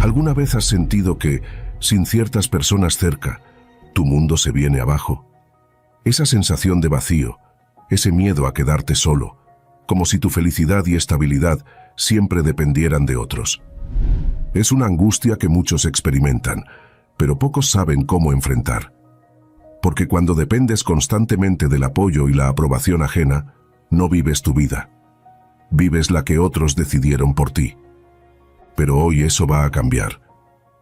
¿Alguna vez has sentido que, sin ciertas personas cerca, tu mundo se viene abajo? Esa sensación de vacío, ese miedo a quedarte solo, como si tu felicidad y estabilidad siempre dependieran de otros. Es una angustia que muchos experimentan, pero pocos saben cómo enfrentar. Porque cuando dependes constantemente del apoyo y la aprobación ajena, no vives tu vida. Vives la que otros decidieron por ti. Pero hoy eso va a cambiar.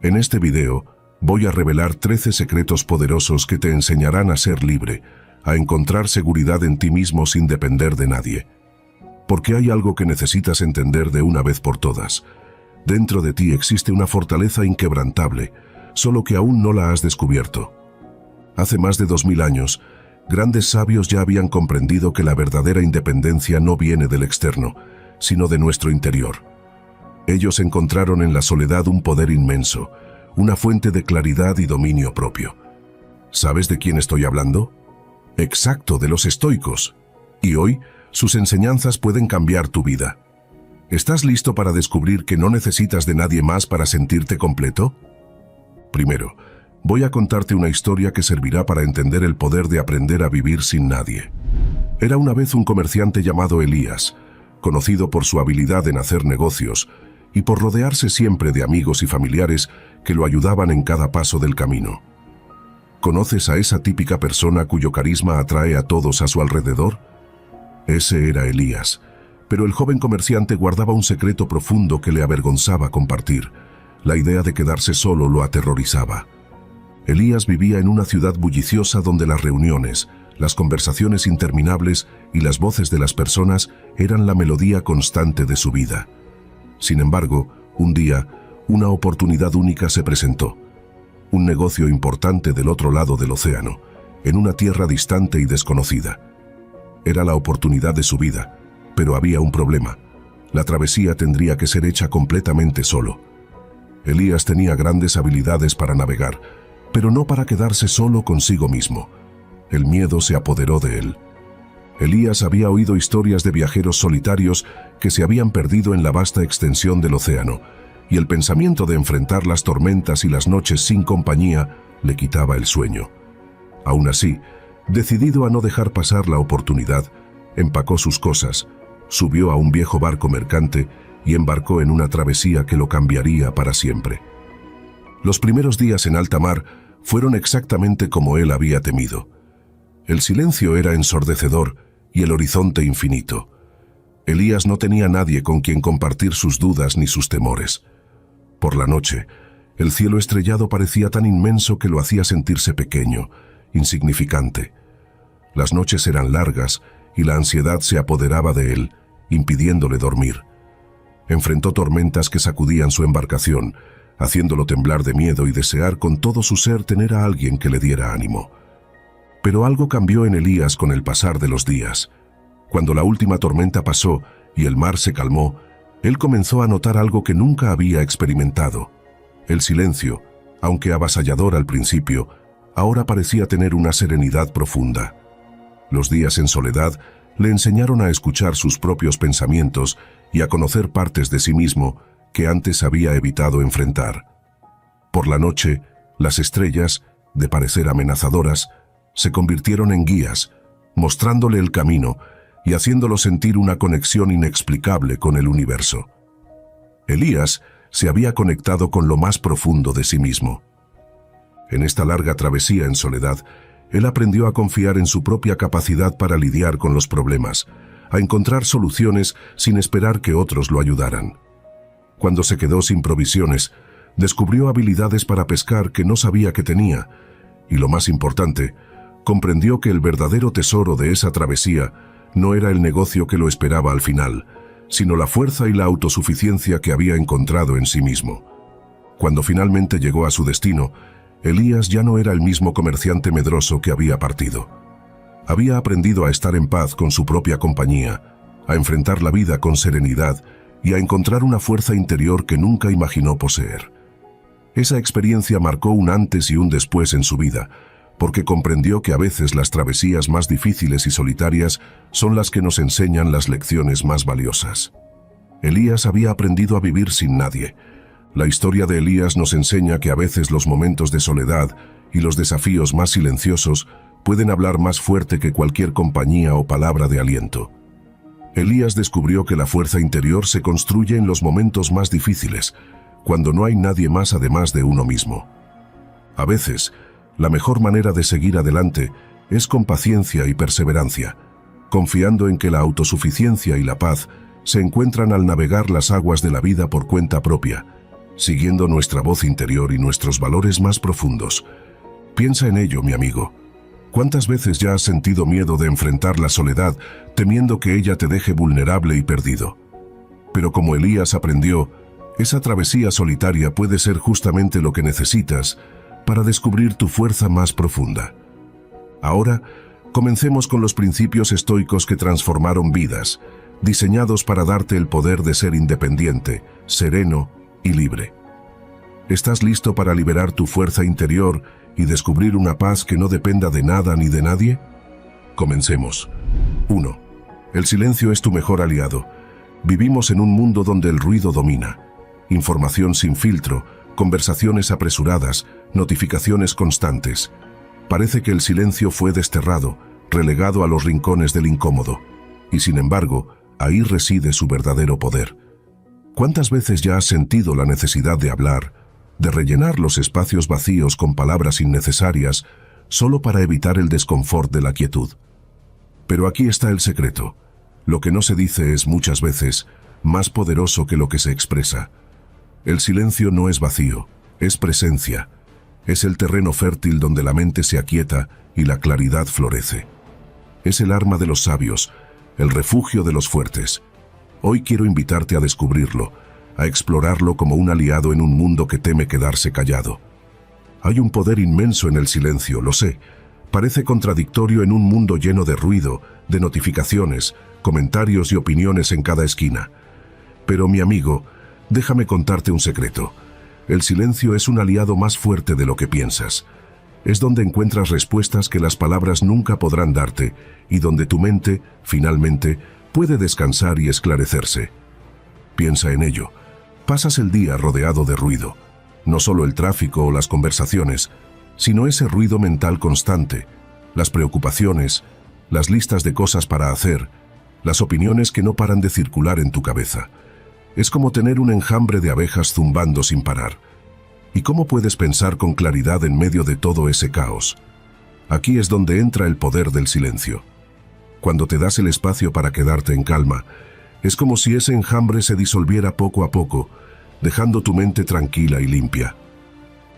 En este video, voy a revelar 13 secretos poderosos que te enseñarán a ser libre, a encontrar seguridad en ti mismo sin depender de nadie. Porque hay algo que necesitas entender de una vez por todas. Dentro de ti existe una fortaleza inquebrantable, solo que aún no la has descubierto. Hace más de 2000 años, grandes sabios ya habían comprendido que la verdadera independencia no viene del externo, sino de nuestro interior. Ellos encontraron en la soledad un poder inmenso, una fuente de claridad y dominio propio. ¿Sabes de quién estoy hablando? Exacto, de los estoicos. Y hoy, sus enseñanzas pueden cambiar tu vida. ¿Estás listo para descubrir que no necesitas de nadie más para sentirte completo? Primero, voy a contarte una historia que servirá para entender el poder de aprender a vivir sin nadie. Era una vez un comerciante llamado Elías, conocido por su habilidad en hacer negocios y por rodearse siempre de amigos y familiares que lo ayudaban en cada paso del camino. ¿Conoces a esa típica persona cuyo carisma atrae a todos a su alrededor? Ese era Elías, pero el joven comerciante guardaba un secreto profundo que le avergonzaba compartir. La idea de quedarse solo lo aterrorizaba. Elías vivía en una ciudad bulliciosa donde las reuniones, las conversaciones interminables y las voces de las personas eran la melodía constante de su vida. Sin embargo, un día, una oportunidad única se presentó. Un negocio importante del otro lado del océano, en una tierra distante y desconocida. Era la oportunidad de su vida, pero había un problema. La travesía tendría que ser hecha completamente solo. Elías tenía grandes habilidades para navegar, pero no para quedarse solo consigo mismo. El miedo se apoderó de él. Elías había oído historias de viajeros solitarios que se habían perdido en la vasta extensión del océano, y el pensamiento de enfrentar las tormentas y las noches sin compañía le quitaba el sueño. Aún así, decidido a no dejar pasar la oportunidad, empacó sus cosas, subió a un viejo barco mercante y embarcó en una travesía que lo cambiaría para siempre. Los primeros días en alta mar fueron exactamente como él había temido. El silencio era ensordecedor y el horizonte infinito. Elías no tenía nadie con quien compartir sus dudas ni sus temores. Por la noche, el cielo estrellado parecía tan inmenso que lo hacía sentirse pequeño, insignificante. Las noches eran largas y la ansiedad se apoderaba de él, impidiéndole dormir. Enfrentó tormentas que sacudían su embarcación, haciéndolo temblar de miedo y desear con todo su ser tener a alguien que le diera ánimo. Pero algo cambió en Elías con el pasar de los días. Cuando la última tormenta pasó y el mar se calmó, él comenzó a notar algo que nunca había experimentado. El silencio, aunque avasallador al principio, ahora parecía tener una serenidad profunda. Los días en soledad le enseñaron a escuchar sus propios pensamientos y a conocer partes de sí mismo que antes había evitado enfrentar. Por la noche, las estrellas, de parecer amenazadoras, se convirtieron en guías, mostrándole el camino y haciéndolo sentir una conexión inexplicable con el universo. Elías se había conectado con lo más profundo de sí mismo. En esta larga travesía en soledad, él aprendió a confiar en su propia capacidad para lidiar con los problemas, a encontrar soluciones sin esperar que otros lo ayudaran. Cuando se quedó sin provisiones, descubrió habilidades para pescar que no sabía que tenía, y lo más importante, comprendió que el verdadero tesoro de esa travesía no era el negocio que lo esperaba al final, sino la fuerza y la autosuficiencia que había encontrado en sí mismo. Cuando finalmente llegó a su destino, Elías ya no era el mismo comerciante medroso que había partido. Había aprendido a estar en paz con su propia compañía, a enfrentar la vida con serenidad y a encontrar una fuerza interior que nunca imaginó poseer. Esa experiencia marcó un antes y un después en su vida, porque comprendió que a veces las travesías más difíciles y solitarias son las que nos enseñan las lecciones más valiosas. Elías había aprendido a vivir sin nadie. La historia de Elías nos enseña que a veces los momentos de soledad y los desafíos más silenciosos pueden hablar más fuerte que cualquier compañía o palabra de aliento. Elías descubrió que la fuerza interior se construye en los momentos más difíciles, cuando no hay nadie más además de uno mismo. A veces, la mejor manera de seguir adelante es con paciencia y perseverancia, confiando en que la autosuficiencia y la paz se encuentran al navegar las aguas de la vida por cuenta propia, siguiendo nuestra voz interior y nuestros valores más profundos. Piensa en ello, mi amigo. ¿Cuántas veces ya has sentido miedo de enfrentar la soledad, temiendo que ella te deje vulnerable y perdido? Pero como Elías aprendió, esa travesía solitaria puede ser justamente lo que necesitas para descubrir tu fuerza más profunda. Ahora, comencemos con los principios estoicos que transformaron vidas, diseñados para darte el poder de ser independiente, sereno y libre. ¿Estás listo para liberar tu fuerza interior y descubrir una paz que no dependa de nada ni de nadie? Comencemos. 1. El silencio es tu mejor aliado. Vivimos en un mundo donde el ruido domina. Información sin filtro, conversaciones apresuradas, notificaciones constantes. Parece que el silencio fue desterrado, relegado a los rincones del incómodo. Y sin embargo, ahí reside su verdadero poder. ¿Cuántas veces ya has sentido la necesidad de hablar, de rellenar los espacios vacíos con palabras innecesarias, solo para evitar el desconfort de la quietud? Pero aquí está el secreto. Lo que no se dice es muchas veces más poderoso que lo que se expresa. El silencio no es vacío, es presencia. Es el terreno fértil donde la mente se aquieta y la claridad florece. Es el arma de los sabios, el refugio de los fuertes. Hoy quiero invitarte a descubrirlo, a explorarlo como un aliado en un mundo que teme quedarse callado. Hay un poder inmenso en el silencio, lo sé. Parece contradictorio en un mundo lleno de ruido, de notificaciones, comentarios y opiniones en cada esquina. Pero mi amigo, déjame contarte un secreto. El silencio es un aliado más fuerte de lo que piensas. Es donde encuentras respuestas que las palabras nunca podrán darte y donde tu mente, finalmente, puede descansar y esclarecerse. Piensa en ello. Pasas el día rodeado de ruido. No solo el tráfico o las conversaciones, sino ese ruido mental constante, las preocupaciones, las listas de cosas para hacer, las opiniones que no paran de circular en tu cabeza. Es como tener un enjambre de abejas zumbando sin parar. ¿Y cómo puedes pensar con claridad en medio de todo ese caos? Aquí es donde entra el poder del silencio. Cuando te das el espacio para quedarte en calma, es como si ese enjambre se disolviera poco a poco, dejando tu mente tranquila y limpia.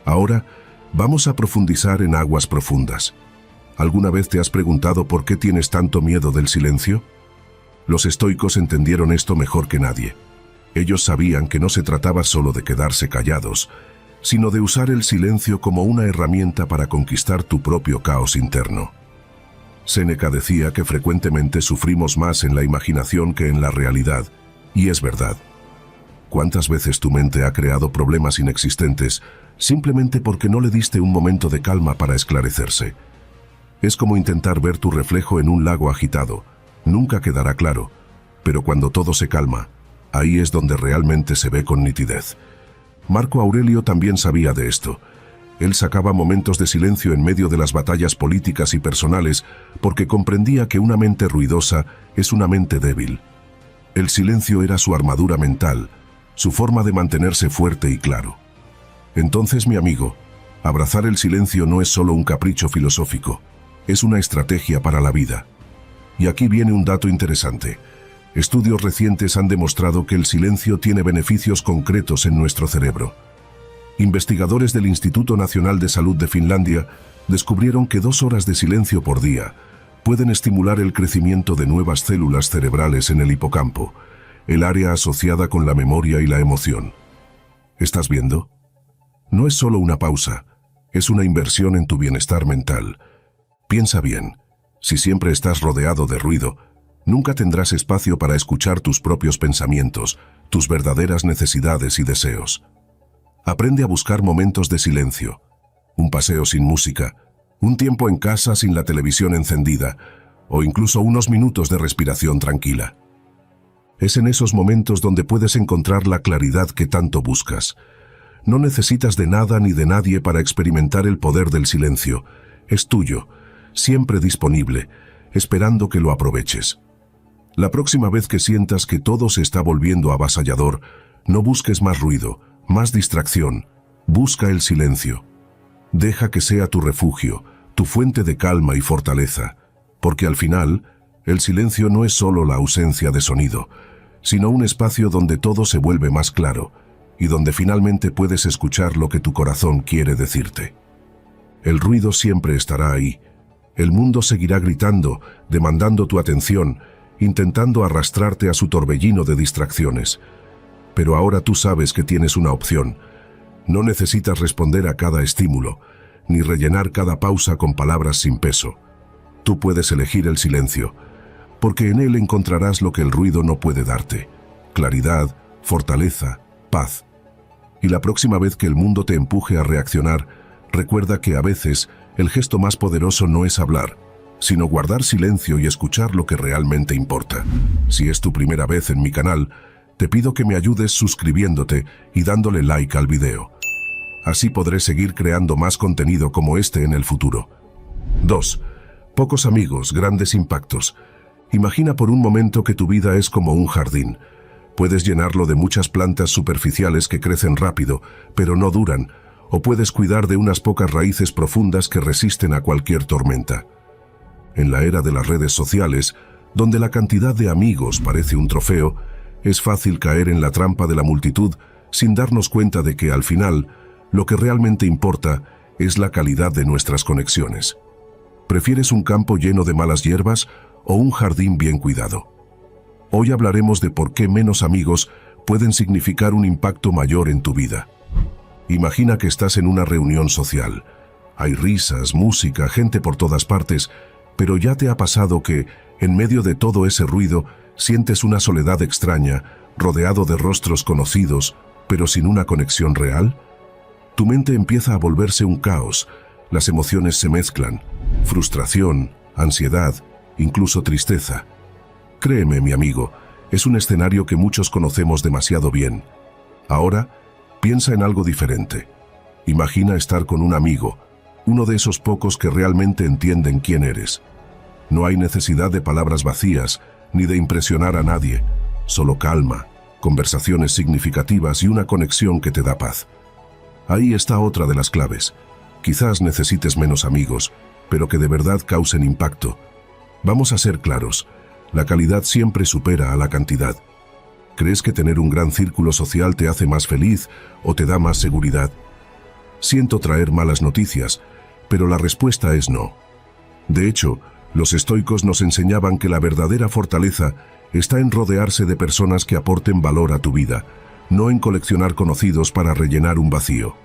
Ahora, vamos a profundizar en aguas profundas. ¿Alguna vez te has preguntado por qué tienes tanto miedo del silencio? Los estoicos entendieron esto mejor que nadie. Ellos sabían que no se trataba solo de quedarse callados, sino de usar el silencio como una herramienta para conquistar tu propio caos interno. Séneca decía que frecuentemente sufrimos más en la imaginación que en la realidad, y es verdad. ¿Cuántas veces tu mente ha creado problemas inexistentes simplemente porque no le diste un momento de calma para esclarecerse? Es como intentar ver tu reflejo en un lago agitado. Nunca quedará claro, pero cuando todo se calma, ahí es donde realmente se ve con nitidez. Marco Aurelio también sabía de esto. Él sacaba momentos de silencio en medio de las batallas políticas y personales porque comprendía que una mente ruidosa es una mente débil. El silencio era su armadura mental, su forma de mantenerse fuerte y claro. Entonces, mi amigo, abrazar el silencio no es solo un capricho filosófico, es una estrategia para la vida. Y aquí viene un dato interesante. Estudios recientes han demostrado que el silencio tiene beneficios concretos en nuestro cerebro. Investigadores del Instituto Nacional de Salud de Finlandia descubrieron que 2 horas de silencio por día pueden estimular el crecimiento de nuevas células cerebrales en el hipocampo, el área asociada con la memoria y la emoción. ¿Estás viendo? No es solo una pausa, es una inversión en tu bienestar mental. Piensa bien, si siempre estás rodeado de ruido, nunca tendrás espacio para escuchar tus propios pensamientos, tus verdaderas necesidades y deseos. Aprende a buscar momentos de silencio, un paseo sin música, un tiempo en casa sin la televisión encendida, o incluso unos minutos de respiración tranquila. Es en esos momentos donde puedes encontrar la claridad que tanto buscas. No necesitas de nada ni de nadie para experimentar el poder del silencio. Es tuyo, siempre disponible, esperando que lo aproveches. La próxima vez que sientas que todo se está volviendo avasallador, no busques más ruido, más distracción. Busca el silencio. Deja que sea tu refugio, tu fuente de calma y fortaleza, porque al final, el silencio no es solo la ausencia de sonido, sino un espacio donde todo se vuelve más claro y donde finalmente puedes escuchar lo que tu corazón quiere decirte. El ruido siempre estará ahí. El mundo seguirá gritando, demandando tu atención, intentando arrastrarte a su torbellino de distracciones. Pero ahora tú sabes que tienes una opción. No necesitas responder a cada estímulo, ni rellenar cada pausa con palabras sin peso. Tú puedes elegir el silencio, porque en él encontrarás lo que el ruido no puede darte: claridad, fortaleza, paz. Y la próxima vez que el mundo te empuje a reaccionar, recuerda que a veces el gesto más poderoso no es hablar, sino guardar silencio y escuchar lo que realmente importa. Si es tu primera vez en mi canal, te pido que me ayudes suscribiéndote y dándole like al video. Así podré seguir creando más contenido como este en el futuro. 2. Pocos amigos, grandes impactos. Imagina por un momento que tu vida es como un jardín. Puedes llenarlo de muchas plantas superficiales que crecen rápido, pero no duran, o puedes cuidar de unas pocas raíces profundas que resisten a cualquier tormenta. En la era de las redes sociales, donde la cantidad de amigos parece un trofeo, es fácil caer en la trampa de la multitud sin darnos cuenta de que, al final, lo que realmente importa es la calidad de nuestras conexiones. ¿Prefieres un campo lleno de malas hierbas o un jardín bien cuidado? Hoy hablaremos de por qué menos amigos pueden significar un impacto mayor en tu vida. Imagina que estás en una reunión social. Hay risas, música, gente por todas partes, pero ¿ya te ha pasado que, en medio de todo ese ruido, sientes una soledad extraña, rodeado de rostros conocidos, pero sin una conexión real? Tu mente empieza a volverse un caos, las emociones se mezclan: frustración, ansiedad, incluso tristeza. Créeme, mi amigo, es un escenario que muchos conocemos demasiado bien. Ahora, piensa en algo diferente. Imagina estar con un amigo, uno de esos pocos que realmente entienden quién eres. No hay necesidad de palabras vacías, ni de impresionar a nadie, solo calma, conversaciones significativas y una conexión que te da paz. Ahí está otra de las claves. Quizás necesites menos amigos, pero que de verdad causen impacto. Vamos a ser claros. La calidad siempre supera a la cantidad. ¿Crees que tener un gran círculo social te hace más feliz o te da más seguridad? Siento traer malas noticias, pero la respuesta es no. De hecho, los estoicos nos enseñaban que la verdadera fortaleza está en rodearse de personas que aporten valor a tu vida, no en coleccionar conocidos para rellenar un vacío.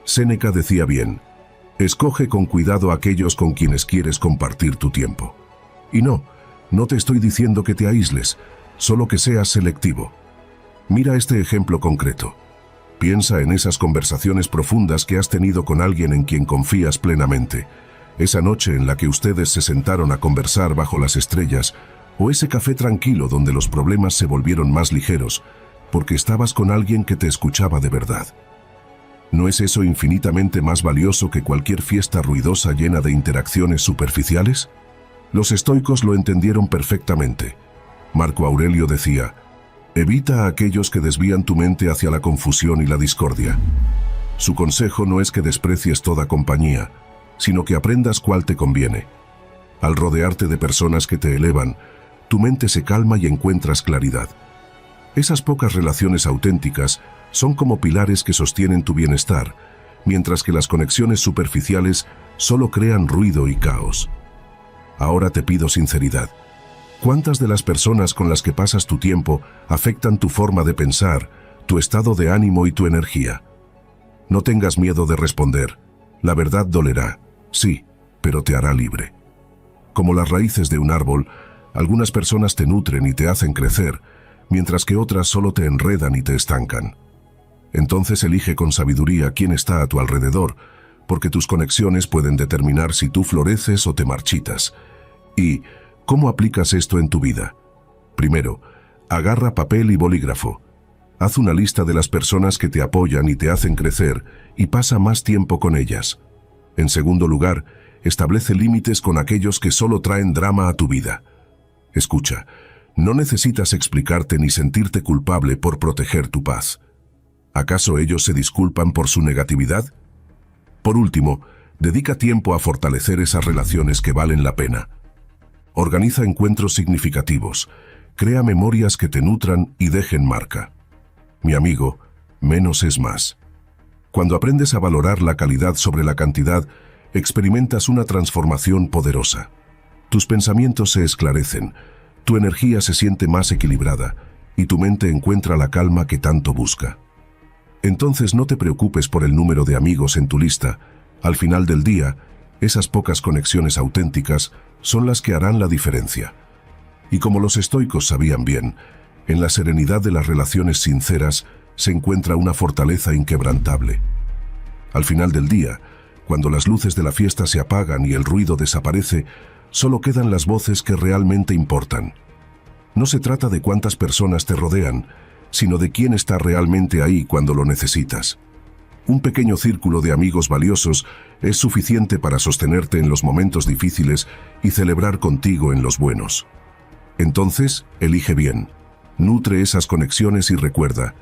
Séneca decía bien: escoge con cuidado a aquellos con quienes quieres compartir tu tiempo. Y no te estoy diciendo que te aísles, solo que seas selectivo. Mira este ejemplo concreto. Piensa en esas conversaciones profundas que has tenido con alguien en quien confías plenamente, esa noche en la que ustedes se sentaron a conversar bajo las estrellas, o ese café tranquilo donde los problemas se volvieron más ligeros, porque estabas con alguien que te escuchaba de verdad. ¿No es eso infinitamente más valioso que cualquier fiesta ruidosa llena de interacciones superficiales? Los estoicos lo entendieron perfectamente. Marco Aurelio decía: evita a aquellos que desvían tu mente hacia la confusión y la discordia. Su consejo no es que desprecies toda compañía, sino que aprendas cuál te conviene. Al rodearte de personas que te elevan, tu mente se calma y encuentras claridad. Esas pocas relaciones auténticas son como pilares que sostienen tu bienestar, mientras que las conexiones superficiales solo crean ruido y caos. Ahora te pido sinceridad. ¿Cuántas de las personas con las que pasas tu tiempo afectan tu forma de pensar, tu estado de ánimo y tu energía? No tengas miedo de responder. La verdad dolerá, sí, pero te hará libre. Como las raíces de un árbol, algunas personas te nutren y te hacen crecer, mientras que otras solo te enredan y te estancan. Entonces elige con sabiduría quién está a tu alrededor, porque tus conexiones pueden determinar si tú floreces o te marchitas. ¿Y cómo aplicas esto en tu vida? Primero, agarra papel y bolígrafo. Haz una lista de las personas que te apoyan y te hacen crecer y pasa más tiempo con ellas. En segundo lugar, establece límites con aquellos que solo traen drama a tu vida. Escucha, no necesitas explicarte ni sentirte culpable por proteger tu paz. ¿Acaso ellos se disculpan por su negatividad? Por último, dedica tiempo a fortalecer esas relaciones que valen la pena. Organiza encuentros significativos, crea memorias que te nutran y dejen marca. Mi amigo, menos es más. Cuando aprendes a valorar la calidad sobre la cantidad, experimentas una transformación poderosa. Tus pensamientos se esclarecen, tu energía se siente más equilibrada y tu mente encuentra la calma que tanto busca. Entonces no te preocupes por el número de amigos en tu lista. Al final del día, esas pocas conexiones auténticas son las que harán la diferencia. Y como los estoicos sabían bien, en la serenidad de las relaciones sinceras se encuentra una fortaleza inquebrantable. Al final del día, cuando las luces de la fiesta se apagan y el ruido desaparece, solo quedan las voces que realmente importan. No se trata de cuántas personas te rodean, sino de quién está realmente ahí cuando lo necesitas. Un pequeño círculo de amigos valiosos es suficiente para sostenerte en los momentos difíciles y celebrar contigo en los buenos. Entonces, elige bien. Nutre esas conexiones y recuerda,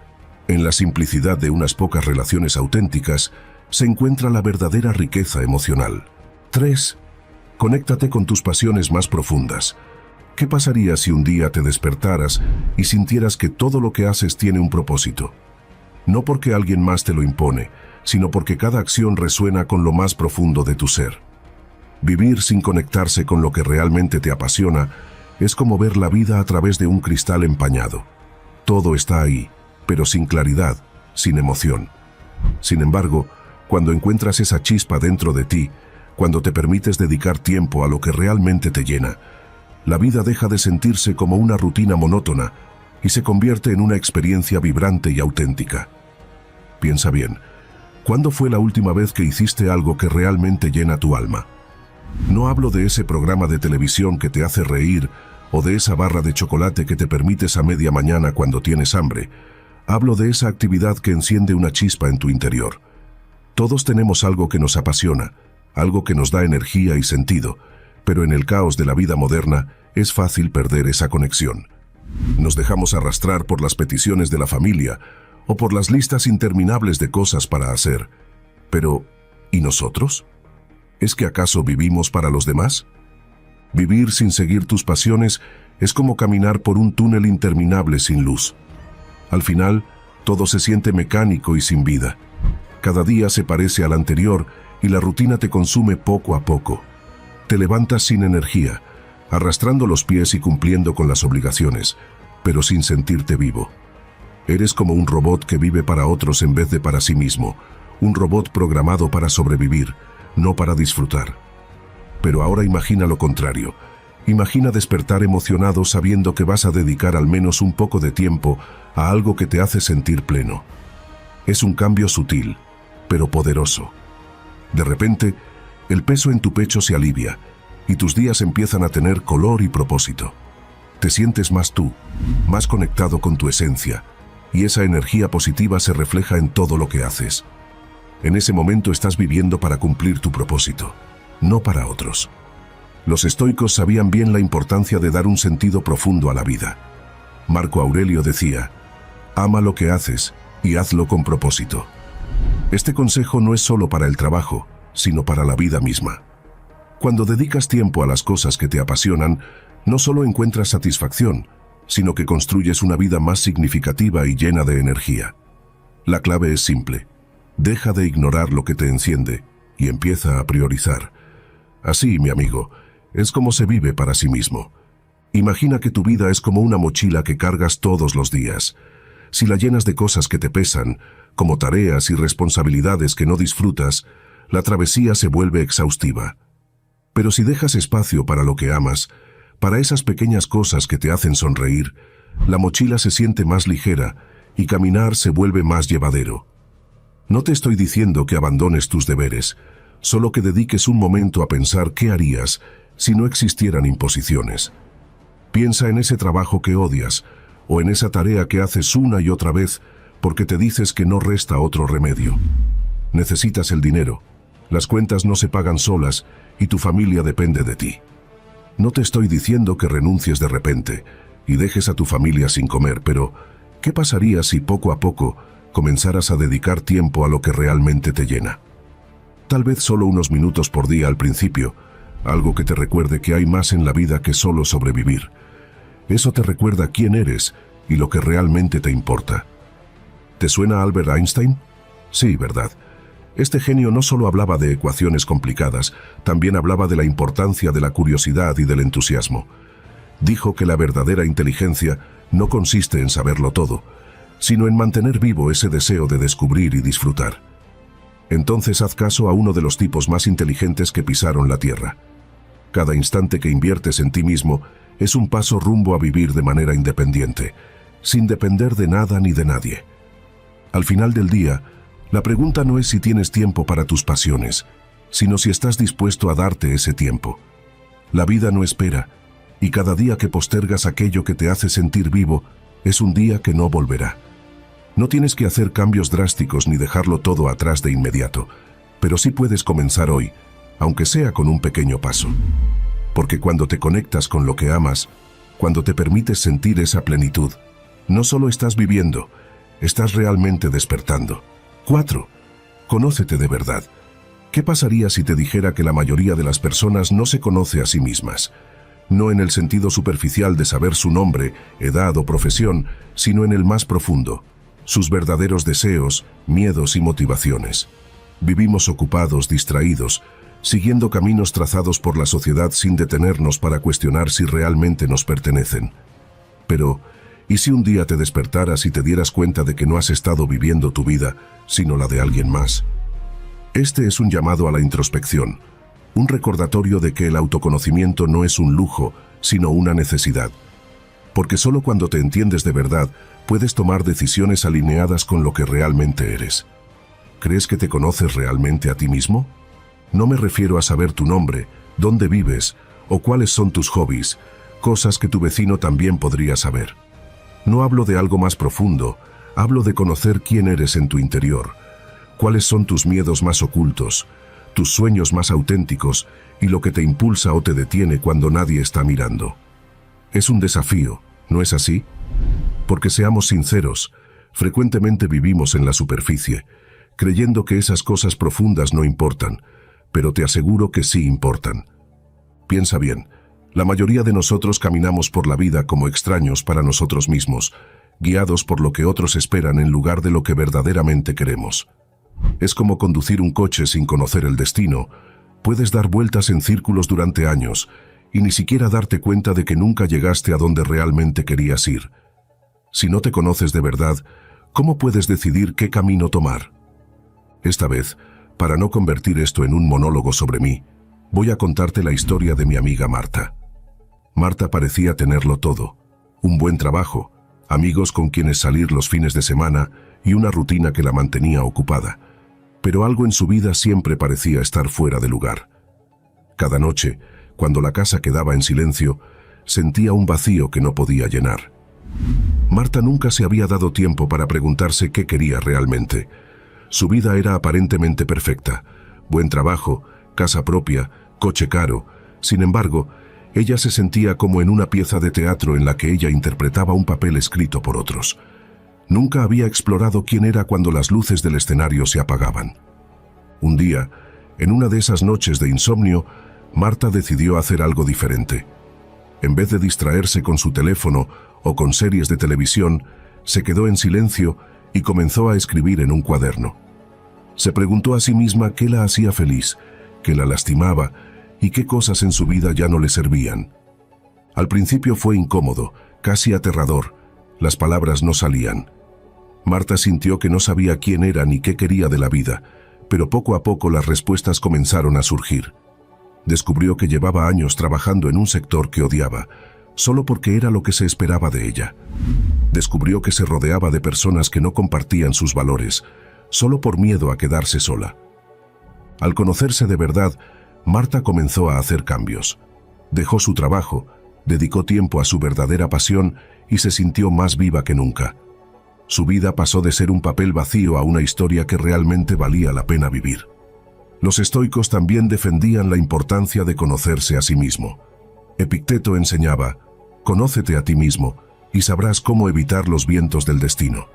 en la simplicidad de unas pocas relaciones auténticas se encuentra la verdadera riqueza emocional. 3. Conéctate con tus pasiones más profundas. ¿Qué pasaría si un día te despertaras y sintieras que todo lo que haces tiene un propósito? No porque alguien más te lo impone, sino porque cada acción resuena con lo más profundo de tu ser. Vivir sin conectarse con lo que realmente te apasiona es como ver la vida a través de un cristal empañado. Todo está ahí, pero sin claridad, sin emoción. Sin embargo, cuando encuentras esa chispa dentro de ti, cuando te permites dedicar tiempo a lo que realmente te llena, la vida deja de sentirse como una rutina monótona y se convierte en una experiencia vibrante y auténtica. Piensa bien, ¿cuándo fue la última vez que hiciste algo que realmente llena tu alma? No hablo de ese programa de televisión que te hace reír o de esa barra de chocolate que te permites a media mañana cuando tienes hambre. Hablo de esa actividad que enciende una chispa en tu interior. Todos tenemos algo que nos apasiona, algo que nos da energía y sentido, pero en el caos de la vida moderna es fácil perder esa conexión. Nos dejamos arrastrar por las peticiones de la familia o por las listas interminables de cosas para hacer. Pero, ¿y nosotros? ¿Es que acaso vivimos para los demás? Vivir sin seguir tus pasiones es como caminar por un túnel interminable sin luz. Al final, todo se siente mecánico y sin vida. Cada día se parece al anterior y la rutina te consume poco a poco. Te levantas sin energía, arrastrando los pies y cumpliendo con las obligaciones, pero sin sentirte vivo. Eres como un robot que vive para otros en vez de para sí mismo, un robot programado para sobrevivir, no para disfrutar. Pero ahora imagina lo contrario. Imagina despertar emocionado sabiendo que vas a dedicar al menos un poco de tiempo a algo que te hace sentir pleno. Es un cambio sutil, pero poderoso. De repente, el peso en tu pecho se alivia y tus días empiezan a tener color y propósito. Te sientes más tú, más conectado con tu esencia, y esa energía positiva se refleja en todo lo que haces. En ese momento estás viviendo para cumplir tu propósito, no para otros. Los estoicos sabían bien la importancia de dar un sentido profundo a la vida. Marco Aurelio decía, ama lo que haces y hazlo con propósito. Este consejo no es solo para el trabajo, sino para la vida misma. Cuando dedicas tiempo a las cosas que te apasionan, no solo encuentras satisfacción, sino que construyes una vida más significativa y llena de energía. La clave es simple. Deja de ignorar lo que te enciende y empieza a priorizar. Así, mi amigo, es como se vive para sí mismo. Imagina que tu vida es como una mochila que cargas todos los días. Si la llenas de cosas que te pesan, como tareas y responsabilidades que no disfrutas, la travesía se vuelve exhaustiva. Pero si dejas espacio para lo que amas, para esas pequeñas cosas que te hacen sonreír, la mochila se siente más ligera y caminar se vuelve más llevadero. No te estoy diciendo que abandones tus deberes, solo que dediques un momento a pensar qué harías si no existieran imposiciones. Piensa en ese trabajo que odias, o en esa tarea que haces una y otra vez porque te dices que no resta otro remedio. Necesitas el dinero, las cuentas no se pagan solas y tu familia depende de ti. No te estoy diciendo que renuncies de repente y dejes a tu familia sin comer, pero ¿qué pasaría si poco a poco comenzaras a dedicar tiempo a lo que realmente te llena? Tal vez solo unos minutos por día al principio, algo que te recuerde que hay más en la vida que solo sobrevivir. Eso te recuerda quién eres y lo que realmente te importa. ¿Te suena Albert Einstein? Sí, ¿verdad? Este genio no solo hablaba de ecuaciones complicadas, también hablaba de la importancia de la curiosidad y del entusiasmo. Dijo que la verdadera inteligencia no consiste en saberlo todo, sino en mantener vivo ese deseo de descubrir y disfrutar. Entonces haz caso a uno de los tipos más inteligentes que pisaron la Tierra. Cada instante que inviertes en ti mismo es un paso rumbo a vivir de manera independiente, sin depender de nada ni de nadie. Al final del día, la pregunta no es si tienes tiempo para tus pasiones, sino si estás dispuesto a darte ese tiempo. La vida no espera, y cada día que postergas aquello que te hace sentir vivo, es un día que no volverá. No tienes que hacer cambios drásticos ni dejarlo todo atrás de inmediato, pero sí puedes comenzar hoy, aunque sea con un pequeño paso. Porque cuando te conectas con lo que amas, cuando te permites sentir esa plenitud, no solo estás viviendo, estás realmente despertando. 4. Conócete de verdad. ¿Qué pasaría si te dijera que la mayoría de las personas no se conoce a sí mismas? No en el sentido superficial de saber su nombre, edad o profesión, sino en el más profundo, sus verdaderos deseos, miedos y motivaciones. Vivimos ocupados, distraídos, siguiendo caminos trazados por la sociedad sin detenernos para cuestionar si realmente nos pertenecen. Pero, ¿y si un día te despertaras y te dieras cuenta de que no has estado viviendo tu vida, sino la de alguien más? Este es un llamado a la introspección, un recordatorio de que el autoconocimiento no es un lujo, sino una necesidad. Porque solo cuando te entiendes de verdad, puedes tomar decisiones alineadas con lo que realmente eres. ¿Crees que te conoces realmente a ti mismo? No me refiero a saber tu nombre, dónde vives o cuáles son tus hobbies, cosas que tu vecino también podría saber. No hablo de algo más profundo, hablo de conocer quién eres en tu interior, cuáles son tus miedos más ocultos, tus sueños más auténticos y lo que te impulsa o te detiene cuando nadie está mirando. Es un desafío, ¿no es así? Porque seamos sinceros, frecuentemente vivimos en la superficie, creyendo que esas cosas profundas no importan, pero te aseguro que sí importan. Piensa bien, la mayoría de nosotros caminamos por la vida como extraños para nosotros mismos, guiados por lo que otros esperan en lugar de lo que verdaderamente queremos. Es como conducir un coche sin conocer el destino. Puedes dar vueltas en círculos durante años y ni siquiera darte cuenta de que nunca llegaste a donde realmente querías ir. Si no te conoces de verdad, ¿cómo puedes decidir qué camino tomar? Esta vez, para no convertir esto en un monólogo sobre mí, voy a contarte la historia de mi amiga Marta. Marta parecía tenerlo todo: un buen trabajo, amigos con quienes salir los fines de semana y una rutina que la mantenía ocupada. Pero algo en su vida siempre parecía estar fuera de lugar. Cada noche, cuando la casa quedaba en silencio, sentía un vacío que no podía llenar. Marta nunca se había dado tiempo para preguntarse qué quería realmente. Su vida era aparentemente perfecta: buen trabajo, casa propia, coche caro. Sin embargo, ella se sentía como en una pieza de teatro en la que ella interpretaba un papel escrito por otros. Nunca había explorado quién era cuando las luces del escenario se apagaban. Un día, en una de esas noches de insomnio, Marta decidió hacer algo diferente. En vez de distraerse con su teléfono o con series de televisión, se quedó en silencio y comenzó a escribir en un cuaderno. Se preguntó a sí misma qué la hacía feliz, qué la lastimaba y qué cosas en su vida ya no le servían. Al principio fue incómodo, casi aterrador. Las palabras no salían. Marta sintió que no sabía quién era ni qué quería de la vida, pero poco a poco las respuestas comenzaron a surgir. Descubrió que llevaba años trabajando en un sector que odiaba, solo porque era lo que se esperaba de ella. Descubrió que se rodeaba de personas que no compartían sus valores, solo por miedo a quedarse sola. Al conocerse de verdad, Marta comenzó a hacer cambios. Dejó su trabajo, dedicó tiempo a su verdadera pasión y se sintió más viva que nunca. Su vida pasó de ser un papel vacío a una historia que realmente valía la pena vivir. Los estoicos también defendían la importancia de conocerse a sí mismo. Epicteto enseñaba: «Conócete a ti mismo y sabrás cómo evitar los vientos del destino».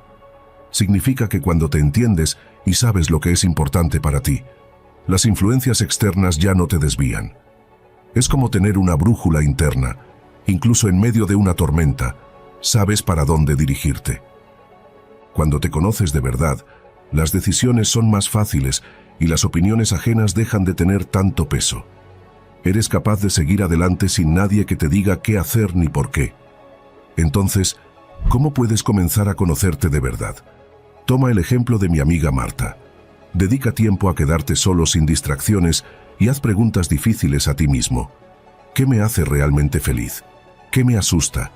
Significa que cuando te entiendes y sabes lo que es importante para ti, las influencias externas ya no te desvían. Es como tener una brújula interna. Incluso en medio de una tormenta, sabes para dónde dirigirte. Cuando te conoces de verdad, las decisiones son más fáciles y las opiniones ajenas dejan de tener tanto peso. Eres capaz de seguir adelante sin nadie que te diga qué hacer ni por qué. Entonces, ¿cómo puedes comenzar a conocerte de verdad? Toma el ejemplo de mi amiga Marta. Dedica tiempo a quedarte solo sin distracciones y haz preguntas difíciles a ti mismo. ¿Qué me hace realmente feliz? ¿Qué me asusta?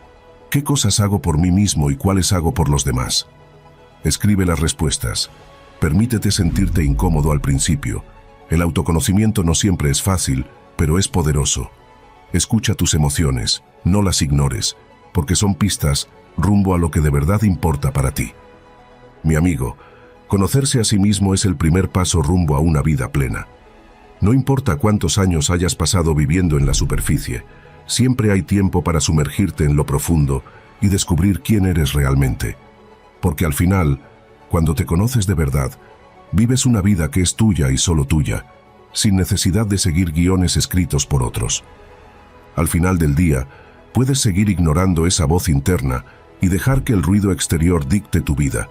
¿Qué cosas hago por mí mismo y cuáles hago por los demás? Escribe las respuestas. Permítete sentirte incómodo al principio. El autoconocimiento no siempre es fácil, pero es poderoso. Escucha tus emociones, no las ignores, porque son pistas rumbo a lo que de verdad importa para ti. Mi amigo, conocerse a sí mismo es el primer paso rumbo a una vida plena. No importa cuántos años hayas pasado viviendo en la superficie, siempre hay tiempo para sumergirte en lo profundo y descubrir quién eres realmente. Porque al final, cuando te conoces de verdad, vives una vida que es tuya y solo tuya, sin necesidad de seguir guiones escritos por otros. Al final del día, puedes seguir ignorando esa voz interna y dejar que el ruido exterior dicte tu vida.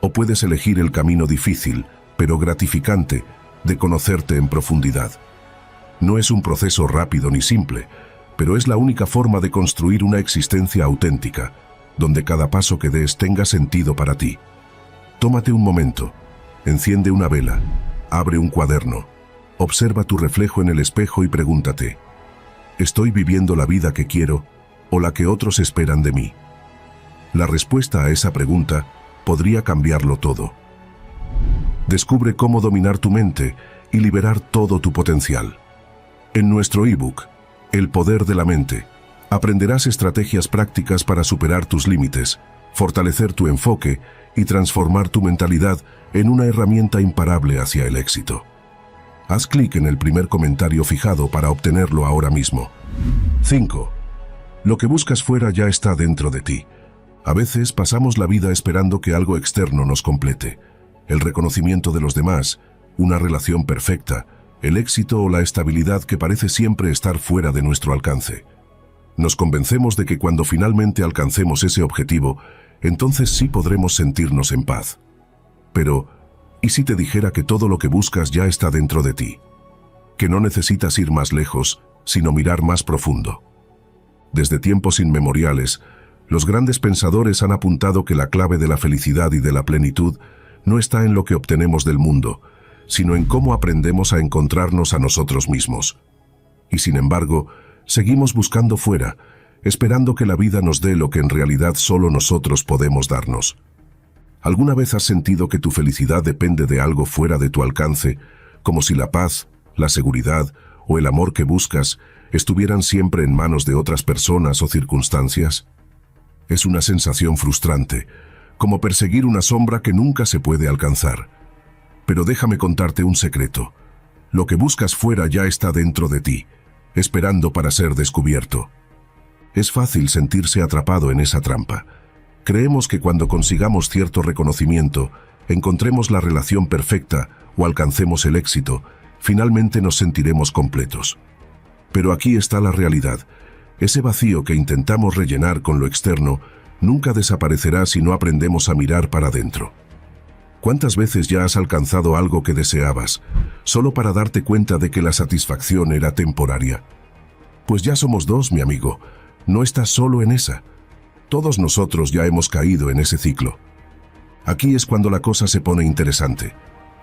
O puedes elegir el camino difícil, pero gratificante, de conocerte en profundidad. No es un proceso rápido ni simple, pero es la única forma de construir una existencia auténtica, donde cada paso que des tenga sentido para ti. Tómate un momento, enciende una vela, abre un cuaderno, observa tu reflejo en el espejo y pregúntate: ¿estoy viviendo la vida que quiero o la que otros esperan de mí? La respuesta a esa pregunta podría cambiarlo todo. Descubre cómo dominar tu mente y liberar todo tu potencial. En nuestro ebook, El poder de la mente, aprenderás estrategias prácticas para superar tus límites, fortalecer tu enfoque y transformar tu mentalidad en una herramienta imparable hacia el éxito. Haz clic en el primer comentario fijado para obtenerlo ahora mismo. 5. Lo que buscas fuera ya está dentro de ti. A veces pasamos la vida esperando que algo externo nos complete. El reconocimiento de los demás, una relación perfecta, el éxito o la estabilidad que parece siempre estar fuera de nuestro alcance. Nos convencemos de que cuando finalmente alcancemos ese objetivo, entonces sí podremos sentirnos en paz. Pero, ¿y si te dijera que todo lo que buscas ya está dentro de ti? Que no necesitas ir más lejos, sino mirar más profundo. Desde tiempos inmemoriales, los grandes pensadores han apuntado que la clave de la felicidad y de la plenitud no está en lo que obtenemos del mundo, sino en cómo aprendemos a encontrarnos a nosotros mismos. Y sin embargo, seguimos buscando fuera, esperando que la vida nos dé lo que en realidad solo nosotros podemos darnos. ¿Alguna vez has sentido que tu felicidad depende de algo fuera de tu alcance, como si la paz, la seguridad o el amor que buscas estuvieran siempre en manos de otras personas o circunstancias? Es una sensación frustrante, como perseguir una sombra que nunca se puede alcanzar. Pero déjame contarte un secreto. Lo que buscas fuera ya está dentro de ti, esperando para ser descubierto. Es fácil sentirse atrapado en esa trampa. Creemos que cuando consigamos cierto reconocimiento, encontremos la relación perfecta o alcancemos el éxito, finalmente nos sentiremos completos. Pero aquí está la realidad. Ese vacío que intentamos rellenar con lo externo nunca desaparecerá si no aprendemos a mirar para adentro. ¿Cuántas veces ya has alcanzado algo que deseabas, solo para darte cuenta de que la satisfacción era temporaria? Pues ya somos dos, mi amigo. No estás solo en esa. Todos nosotros ya hemos caído en ese ciclo. Aquí es cuando la cosa se pone interesante.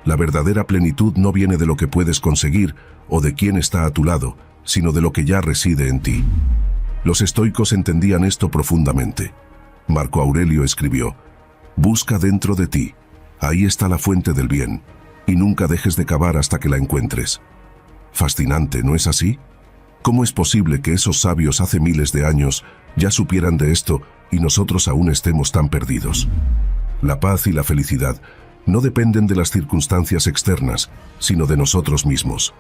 La verdadera plenitud no viene de lo que puedes conseguir o de quién está a tu lado, sino de lo que ya reside en ti. Los estoicos entendían esto profundamente. Marco Aurelio escribió: «Busca dentro de ti, ahí está la fuente del bien, y nunca dejes de cavar hasta que la encuentres». Fascinante, ¿no es así? ¿Cómo es posible que esos sabios hace miles de años ya supieran de esto y nosotros aún estemos tan perdidos? La paz y la felicidad no dependen de las circunstancias externas, sino de nosotros mismos.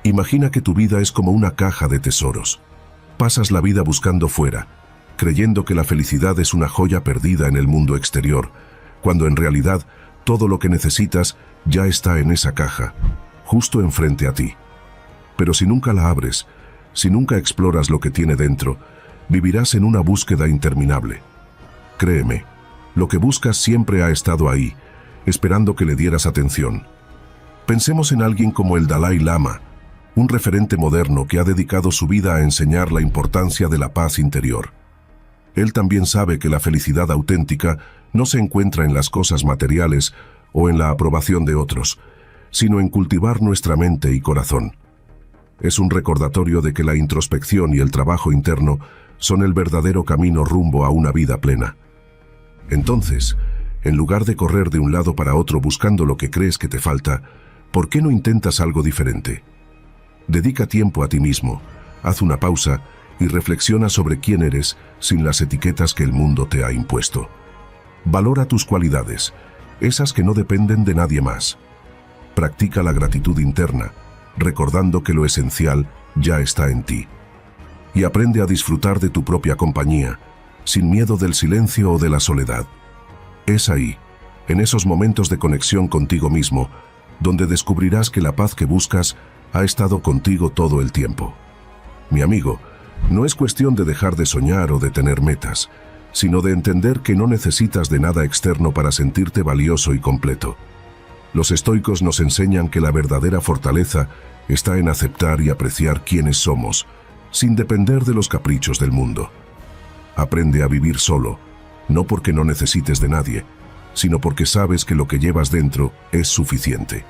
Imagina que tu vida es como una caja de tesoros. Pasas la vida buscando fuera, creyendo que la felicidad es una joya perdida en el mundo exterior, cuando en realidad todo lo que necesitas ya está en esa caja, justo enfrente a ti. Pero si nunca la abres, si nunca exploras lo que tiene dentro, vivirás en una búsqueda interminable. Créeme, lo que buscas siempre ha estado ahí, esperando que le dieras atención. Pensemos en alguien como el Dalai Lama, un referente moderno que ha dedicado su vida a enseñar la importancia de la paz interior. Él también sabe que la felicidad auténtica no se encuentra en las cosas materiales o en la aprobación de otros, sino en cultivar nuestra mente y corazón. Es un recordatorio de que la introspección y el trabajo interno son el verdadero camino rumbo a una vida plena. Entonces, en lugar de correr de un lado para otro buscando lo que crees que te falta, ¿por qué no intentas algo diferente? Dedica tiempo a ti mismo, haz una pausa y reflexiona sobre quién eres sin las etiquetas que el mundo te ha impuesto. Valora tus cualidades, esas que no dependen de nadie más. Practica la gratitud interna, recordando que lo esencial ya está en ti. Y aprende a disfrutar de tu propia compañía, sin miedo del silencio o de la soledad. Es ahí, en esos momentos de conexión contigo mismo, donde descubrirás que la paz que buscas ha estado contigo todo el tiempo. Mi amigo, no es cuestión de dejar de soñar o de tener metas, sino de entender que no necesitas de nada externo para sentirte valioso y completo. Los estoicos nos enseñan que la verdadera fortaleza está en aceptar y apreciar quiénes somos, sin depender de los caprichos del mundo. Aprende a vivir solo, no porque no necesites de nadie, sino porque sabes que lo que llevas dentro es suficiente.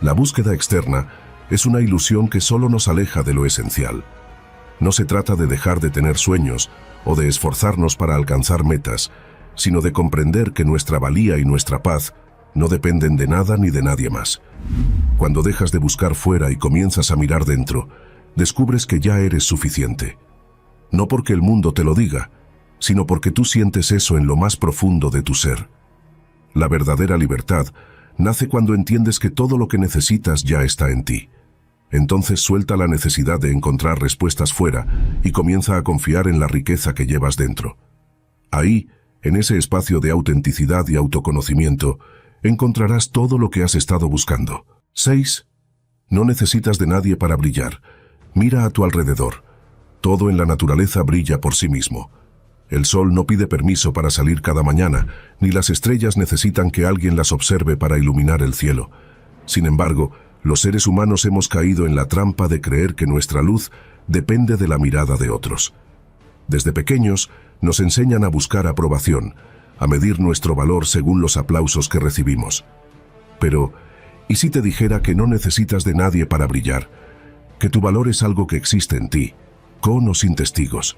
La búsqueda externa es una ilusión que solo nos aleja de lo esencial. No se trata de dejar de tener sueños o de esforzarnos para alcanzar metas, sino de comprender que nuestra valía y nuestra paz no dependen de nada ni de nadie más. Cuando dejas de buscar fuera y comienzas a mirar dentro, descubres que ya eres suficiente. No porque el mundo te lo diga, sino porque tú sientes eso en lo más profundo de tu ser. La verdadera libertad nace cuando entiendes que todo lo que necesitas ya está en ti. Entonces suelta la necesidad de encontrar respuestas fuera y comienza a confiar en la riqueza que llevas dentro. Ahí, en ese espacio de autenticidad y autoconocimiento, encontrarás todo lo que has estado buscando. 6. No necesitas de nadie para brillar. Mira a tu alrededor. Todo en la naturaleza brilla por sí mismo. El sol no pide permiso para salir cada mañana, ni las estrellas necesitan que alguien las observe para iluminar el cielo. Sin embargo, los seres humanos hemos caído en la trampa de creer que nuestra luz depende de la mirada de otros. Desde pequeños, nos enseñan a buscar aprobación, a medir nuestro valor según los aplausos que recibimos. Pero, ¿y si te dijera que no necesitas de nadie para brillar? Que tu valor es algo que existe en ti, con o sin testigos.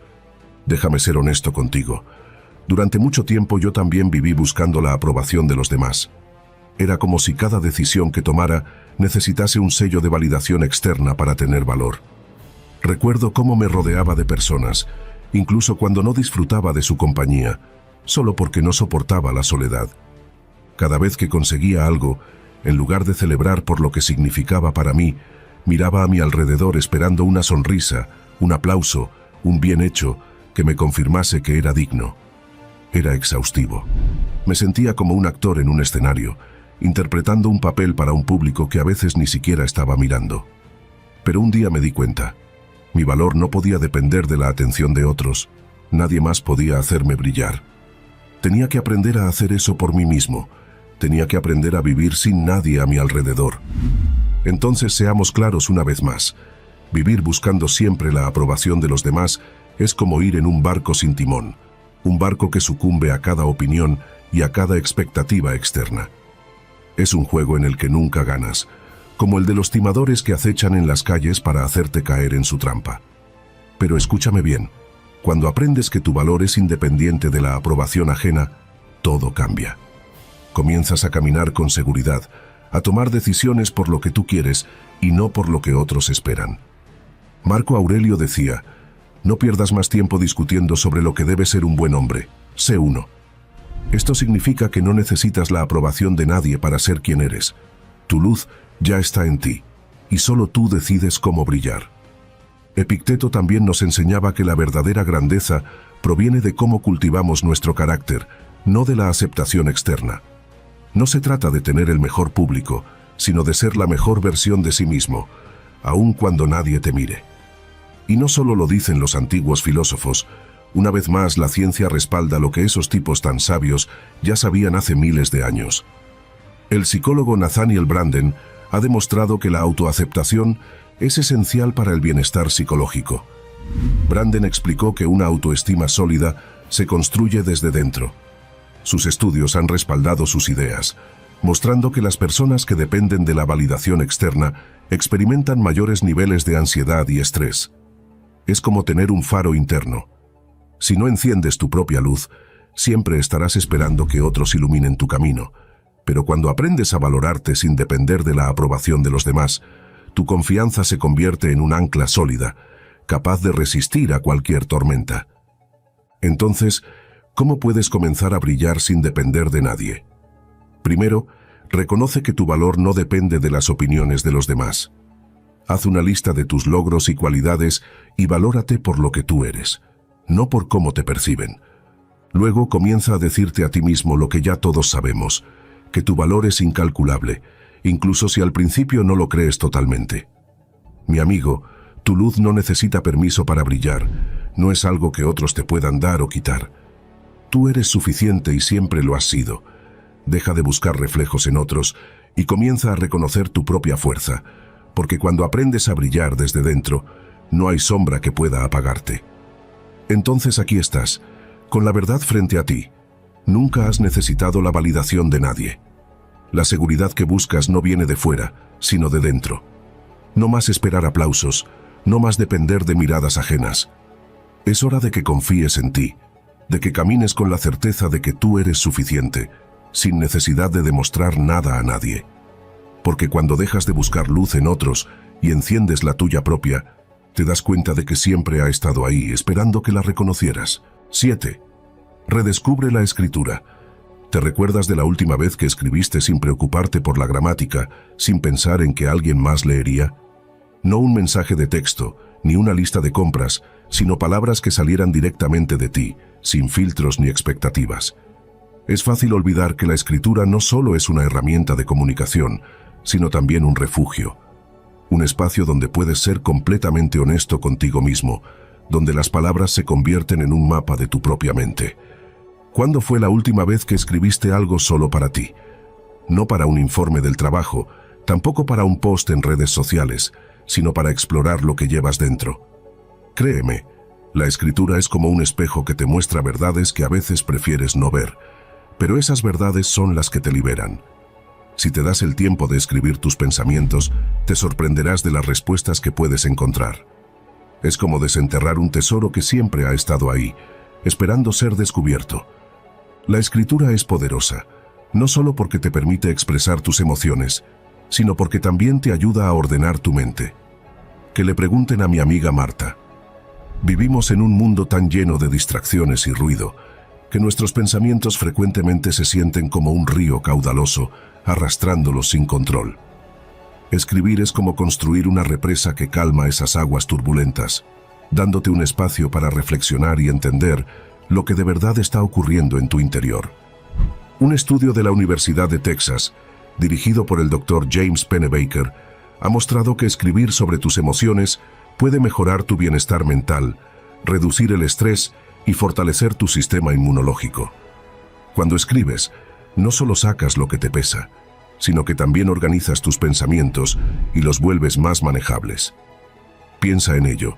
Déjame ser honesto contigo. Durante mucho tiempo yo también viví buscando la aprobación de los demás. Era como si cada decisión que tomara necesitase un sello de validación externa para tener valor. Recuerdo cómo me rodeaba de personas, incluso cuando no disfrutaba de su compañía, solo porque no soportaba la soledad. Cada vez que conseguía algo, en lugar de celebrar por lo que significaba para mí, miraba a mi alrededor esperando una sonrisa, un aplauso, un bien hecho, que me confirmase que era digno. Era exhaustivo. Me sentía como un actor en un escenario, interpretando un papel para un público que a veces ni siquiera estaba mirando. Pero un día me di cuenta. Mi valor no podía depender de la atención de otros. Nadie más podía hacerme brillar. Tenía que aprender a hacer eso por mí mismo. Tenía que aprender a vivir sin nadie a mi alrededor. Entonces seamos claros una vez más. Vivir buscando siempre la aprobación de los demás es como ir en un barco sin timón. Un barco que sucumbe a cada opinión y a cada expectativa externa. Es un juego en el que nunca ganas, como el de los timadores que acechan en las calles para hacerte caer en su trampa. Pero escúchame bien, cuando aprendes que tu valor es independiente de la aprobación ajena, todo cambia. Comienzas a caminar con seguridad, a tomar decisiones por lo que tú quieres y no por lo que otros esperan. Marco Aurelio decía: no pierdas más tiempo discutiendo sobre lo que debe ser un buen hombre, sé uno. Esto significa que no necesitas la aprobación de nadie para ser quien eres. Tu luz ya está en ti, y solo tú decides cómo brillar. Epicteto también nos enseñaba que la verdadera grandeza proviene de cómo cultivamos nuestro carácter, no de la aceptación externa. No se trata de tener el mejor público, sino de ser la mejor versión de sí mismo, aun cuando nadie te mire. Y no solo lo dicen los antiguos filósofos, una vez más la ciencia respalda lo que esos tipos tan sabios ya sabían hace miles de años. El psicólogo Nathaniel Branden ha demostrado que la autoaceptación es esencial para el bienestar psicológico. Branden explicó que una autoestima sólida se construye desde dentro. Sus estudios han respaldado sus ideas, mostrando que las personas que dependen de la validación externa experimentan mayores niveles de ansiedad y estrés. Es como tener un faro interno. Si no enciendes tu propia luz, siempre estarás esperando que otros iluminen tu camino. Pero cuando aprendes a valorarte sin depender de la aprobación de los demás, tu confianza se convierte en un ancla sólida, capaz de resistir a cualquier tormenta. Entonces, ¿cómo puedes comenzar a brillar sin depender de nadie? Primero, reconoce que tu valor no depende de las opiniones de los demás. Haz una lista de tus logros y cualidades y valórate por lo que tú eres, no por cómo te perciben. Luego comienza a decirte a ti mismo lo que ya todos sabemos, que tu valor es incalculable, incluso si al principio no lo crees totalmente. Mi amigo, tu luz no necesita permiso para brillar, no es algo que otros te puedan dar o quitar. Tú eres suficiente y siempre lo has sido. Deja de buscar reflejos en otros y comienza a reconocer tu propia fuerza, porque cuando aprendes a brillar desde dentro, no hay sombra que pueda apagarte. Entonces aquí estás, con la verdad frente a ti. Nunca has necesitado la validación de nadie. La seguridad que buscas no viene de fuera, sino de dentro. No más esperar aplausos, no más depender de miradas ajenas. Es hora de que confíes en ti, de que camines con la certeza de que tú eres suficiente, sin necesidad de demostrar nada a nadie. Porque cuando dejas de buscar luz en otros y enciendes la tuya propia, te das cuenta de que siempre ha estado ahí, esperando que la reconocieras. 7. Redescubre la escritura. ¿Te recuerdas de la última vez que escribiste sin preocuparte por la gramática, sin pensar en que alguien más leería? No un mensaje de texto, ni una lista de compras, sino palabras que salieran directamente de ti, sin filtros ni expectativas. Es fácil olvidar que la escritura no solo es una herramienta de comunicación, sino también un refugio. Un espacio donde puedes ser completamente honesto contigo mismo, donde las palabras se convierten en un mapa de tu propia mente. ¿Cuándo fue la última vez que escribiste algo solo para ti? No para un informe del trabajo, tampoco para un post en redes sociales, sino para explorar lo que llevas dentro. Créeme, la escritura es como un espejo que te muestra verdades que a veces prefieres no ver, pero esas verdades son las que te liberan. Si te das el tiempo de escribir tus pensamientos, te sorprenderás de las respuestas que puedes encontrar. Es como desenterrar un tesoro que siempre ha estado ahí, esperando ser descubierto. La escritura es poderosa, no solo porque te permite expresar tus emociones, sino porque también te ayuda a ordenar tu mente. Que le pregunten a mi amiga Marta. Vivimos en un mundo tan lleno de distracciones y ruido, que nuestros pensamientos frecuentemente se sienten como un río caudaloso, arrastrándolos sin control. Escribir es como construir una represa que calma esas aguas turbulentas, dándote un espacio para reflexionar y entender lo que de verdad está ocurriendo en tu interior. Un estudio de la Universidad de Texas, dirigido por el Dr. James Pennebaker, ha mostrado que escribir sobre tus emociones puede mejorar tu bienestar mental, reducir el estrés y fortalecer tu sistema inmunológico. Cuando escribes, no solo sacas lo que te pesa, sino que también organizas tus pensamientos y los vuelves más manejables. Piensa en ello.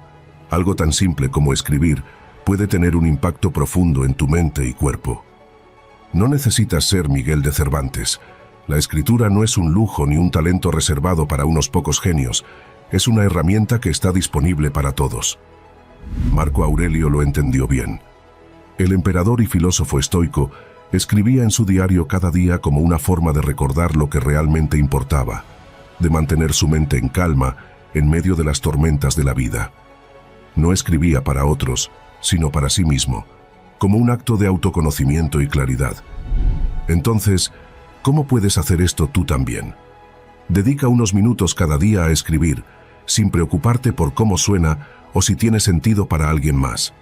Algo tan simple como escribir puede tener un impacto profundo en tu mente y cuerpo. No necesitas ser Miguel de Cervantes. La escritura no es un lujo ni un talento reservado para unos pocos genios. Es una herramienta que está disponible para todos. Marco Aurelio lo entendió bien. El emperador y filósofo estoico escribía en su diario cada día como una forma de recordar lo que realmente importaba, de mantener su mente en calma en medio de las tormentas de la vida. No escribía para otros, sino para sí mismo, como un acto de autoconocimiento y claridad. Entonces, ¿cómo puedes hacer esto tú también? Dedica unos minutos cada día a escribir, sin preocuparte por cómo suena o si tiene sentido para alguien más.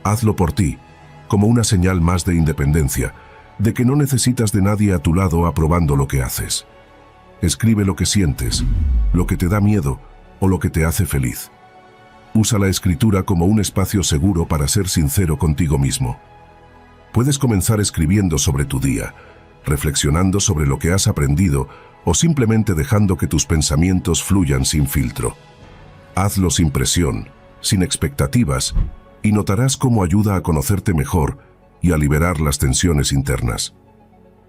Hazlo por ti, como una señal más de independencia, de que no necesitas de nadie a tu lado aprobando lo que haces. Escribe lo que sientes, lo que te da miedo o lo que te hace feliz. Usa la escritura como un espacio seguro para ser sincero contigo mismo. Puedes comenzar escribiendo sobre tu día, reflexionando sobre lo que has aprendido o simplemente dejando que tus pensamientos fluyan sin filtro. Hazlo sin presión, sin expectativas, y notarás cómo ayuda a conocerte mejor y a liberar las tensiones internas.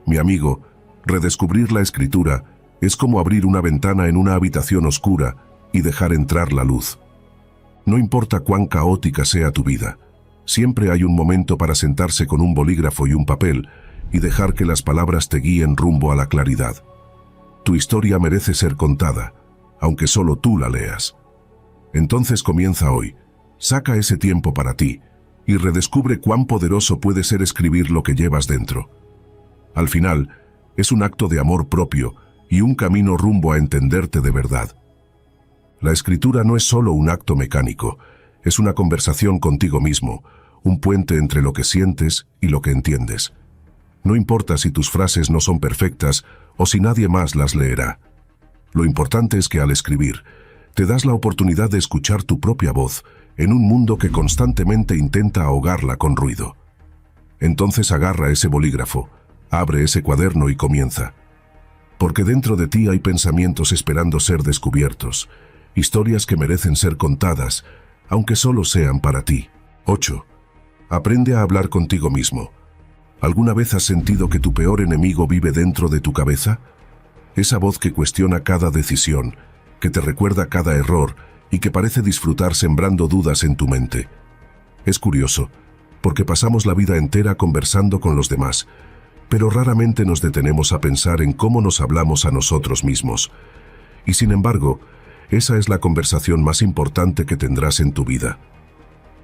Mi amigo, redescubrir la escritura es como abrir una ventana en una habitación oscura y dejar entrar la luz. No importa cuán caótica sea tu vida, siempre hay un momento para sentarse con un bolígrafo y un papel y dejar que las palabras te guíen rumbo a la claridad. Tu historia merece ser contada, aunque solo tú la leas. Entonces comienza hoy, saca ese tiempo para ti y redescubre cuán poderoso puede ser escribir lo que llevas dentro. Al final, es un acto de amor propio y un camino rumbo a entenderte de verdad. La escritura no es solo un acto mecánico, es una conversación contigo mismo, un puente entre lo que sientes y lo que entiendes. No importa si tus frases no son perfectas o si nadie más las leerá. Lo importante es que al escribir, te das la oportunidad de escuchar tu propia voz en un mundo que constantemente intenta ahogarla con ruido. Entonces agarra ese bolígrafo, abre ese cuaderno y comienza. Porque dentro de ti hay pensamientos esperando ser descubiertos, historias que merecen ser contadas, aunque solo sean para ti. 8. Aprende a hablar contigo mismo. ¿Alguna vez has sentido que tu peor enemigo vive dentro de tu cabeza? Esa voz que cuestiona cada decisión, que te recuerda cada error y que parece disfrutar sembrando dudas en tu mente. Es curioso, porque pasamos la vida entera conversando con los demás, pero raramente nos detenemos a pensar en cómo nos hablamos a nosotros mismos. Y sin embargo, esa es la conversación más importante que tendrás en tu vida.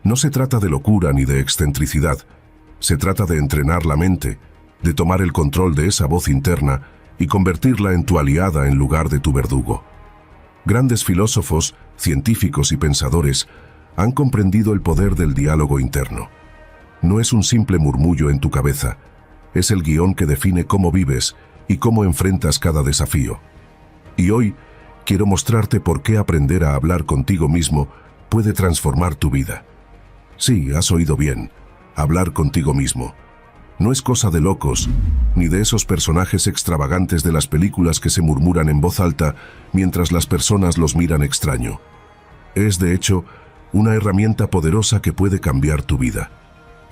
No se trata de locura ni de excentricidad, se trata de entrenar la mente, de tomar el control de esa voz interna y convertirla en tu aliada en lugar de tu verdugo. Grandes filósofos, científicos y pensadores han comprendido el poder del diálogo interno. No es un simple murmullo en tu cabeza, es el guión que define cómo vives y cómo enfrentas cada desafío. Y hoy, quiero mostrarte por qué aprender a hablar contigo mismo puede transformar tu vida. Sí, has oído bien, hablar contigo mismo. No es cosa de locos, ni de esos personajes extravagantes de las películas que se murmuran en voz alta mientras las personas los miran extraño. Es, de hecho, una herramienta poderosa que puede cambiar tu vida.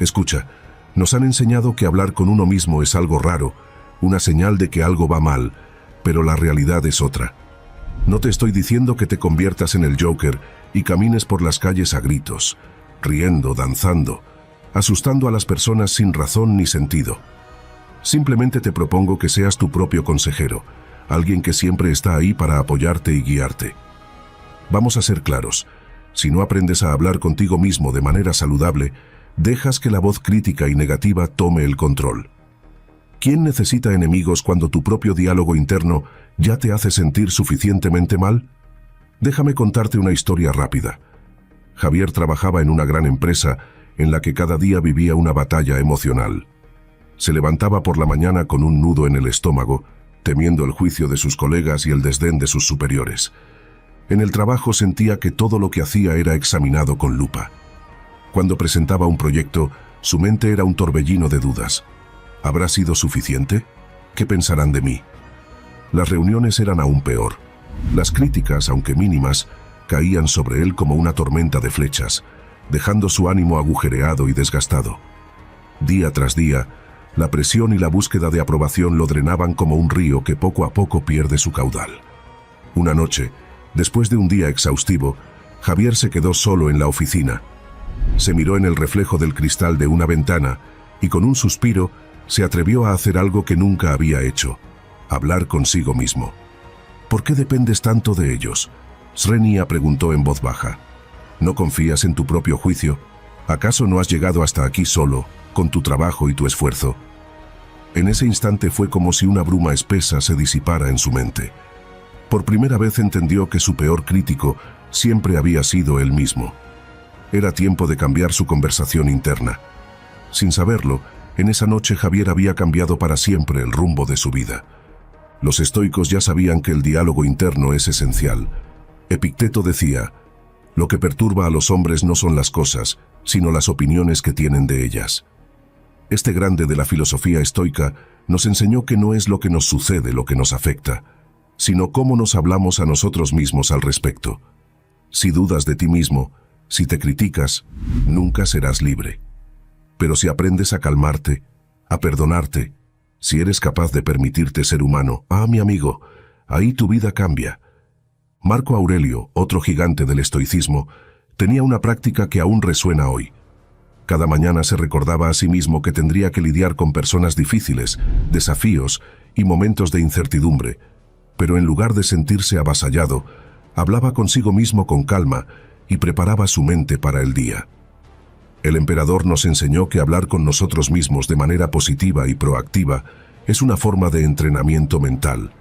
Escucha, nos han enseñado que hablar con uno mismo es algo raro, una señal de que algo va mal, pero la realidad es otra. No te estoy diciendo que te conviertas en el Joker y camines por las calles a gritos, riendo, danzando, asustando a las personas sin razón ni sentido. Simplemente te propongo que seas tu propio consejero, alguien que siempre está ahí para apoyarte y guiarte. Vamos a ser claros, si no aprendes a hablar contigo mismo de manera saludable, dejas que la voz crítica y negativa tome el control. ¿Quién necesita enemigos cuando tu propio diálogo interno ya te hace sentir suficientemente mal? Déjame contarte una historia rápida. Javier trabajaba en una gran empresa en la que cada día vivía una batalla emocional. Se levantaba por la mañana con un nudo en el estómago, temiendo el juicio de sus colegas y el desdén de sus superiores. En el trabajo sentía que todo lo que hacía era examinado con lupa. Cuando presentaba un proyecto, su mente era un torbellino de dudas. ¿Habrá sido suficiente? ¿Qué pensarán de mí? Las reuniones eran aún peor. Las críticas, aunque mínimas, caían sobre él como una tormenta de flechas, dejando su ánimo agujereado y desgastado. Día tras día, la presión y la búsqueda de aprobación lo drenaban como un río que poco a poco pierde su caudal. Una noche, después de un día exhaustivo, Javier se quedó solo en la oficina. Se miró en el reflejo del cristal de una ventana y con un suspiro se atrevió a hacer algo que nunca había hecho: hablar consigo mismo. ¿Por qué dependes tanto de ellos? Srenia preguntó en voz baja. ¿No confías en tu propio juicio? ¿Acaso no has llegado hasta aquí solo, con tu trabajo y tu esfuerzo? En ese instante fue como si una bruma espesa se disipara en su mente. Por primera vez entendió que su peor crítico siempre había sido él mismo. Era tiempo de cambiar su conversación interna. Sin saberlo, en esa noche Javier había cambiado para siempre el rumbo de su vida. Los estoicos ya sabían que el diálogo interno es esencial. Epicteto decía: lo que perturba a los hombres no son las cosas, sino las opiniones que tienen de ellas. Este grande de la filosofía estoica nos enseñó que no es lo que nos sucede lo que nos afecta, sino cómo nos hablamos a nosotros mismos al respecto. Si dudas de ti mismo, si te criticas, nunca serás libre. Pero si aprendes a calmarte, a perdonarte, si eres capaz de permitirte ser humano, mi amigo, ahí tu vida cambia. Marco Aurelio, otro gigante del estoicismo, tenía una práctica que aún resuena hoy. Cada mañana se recordaba a sí mismo que tendría que lidiar con personas difíciles, desafíos y momentos de incertidumbre, pero en lugar de sentirse avasallado, hablaba consigo mismo con calma y preparaba su mente para el día. El emperador nos enseñó que hablar con nosotros mismos de manera positiva y proactiva es una forma de entrenamiento mental,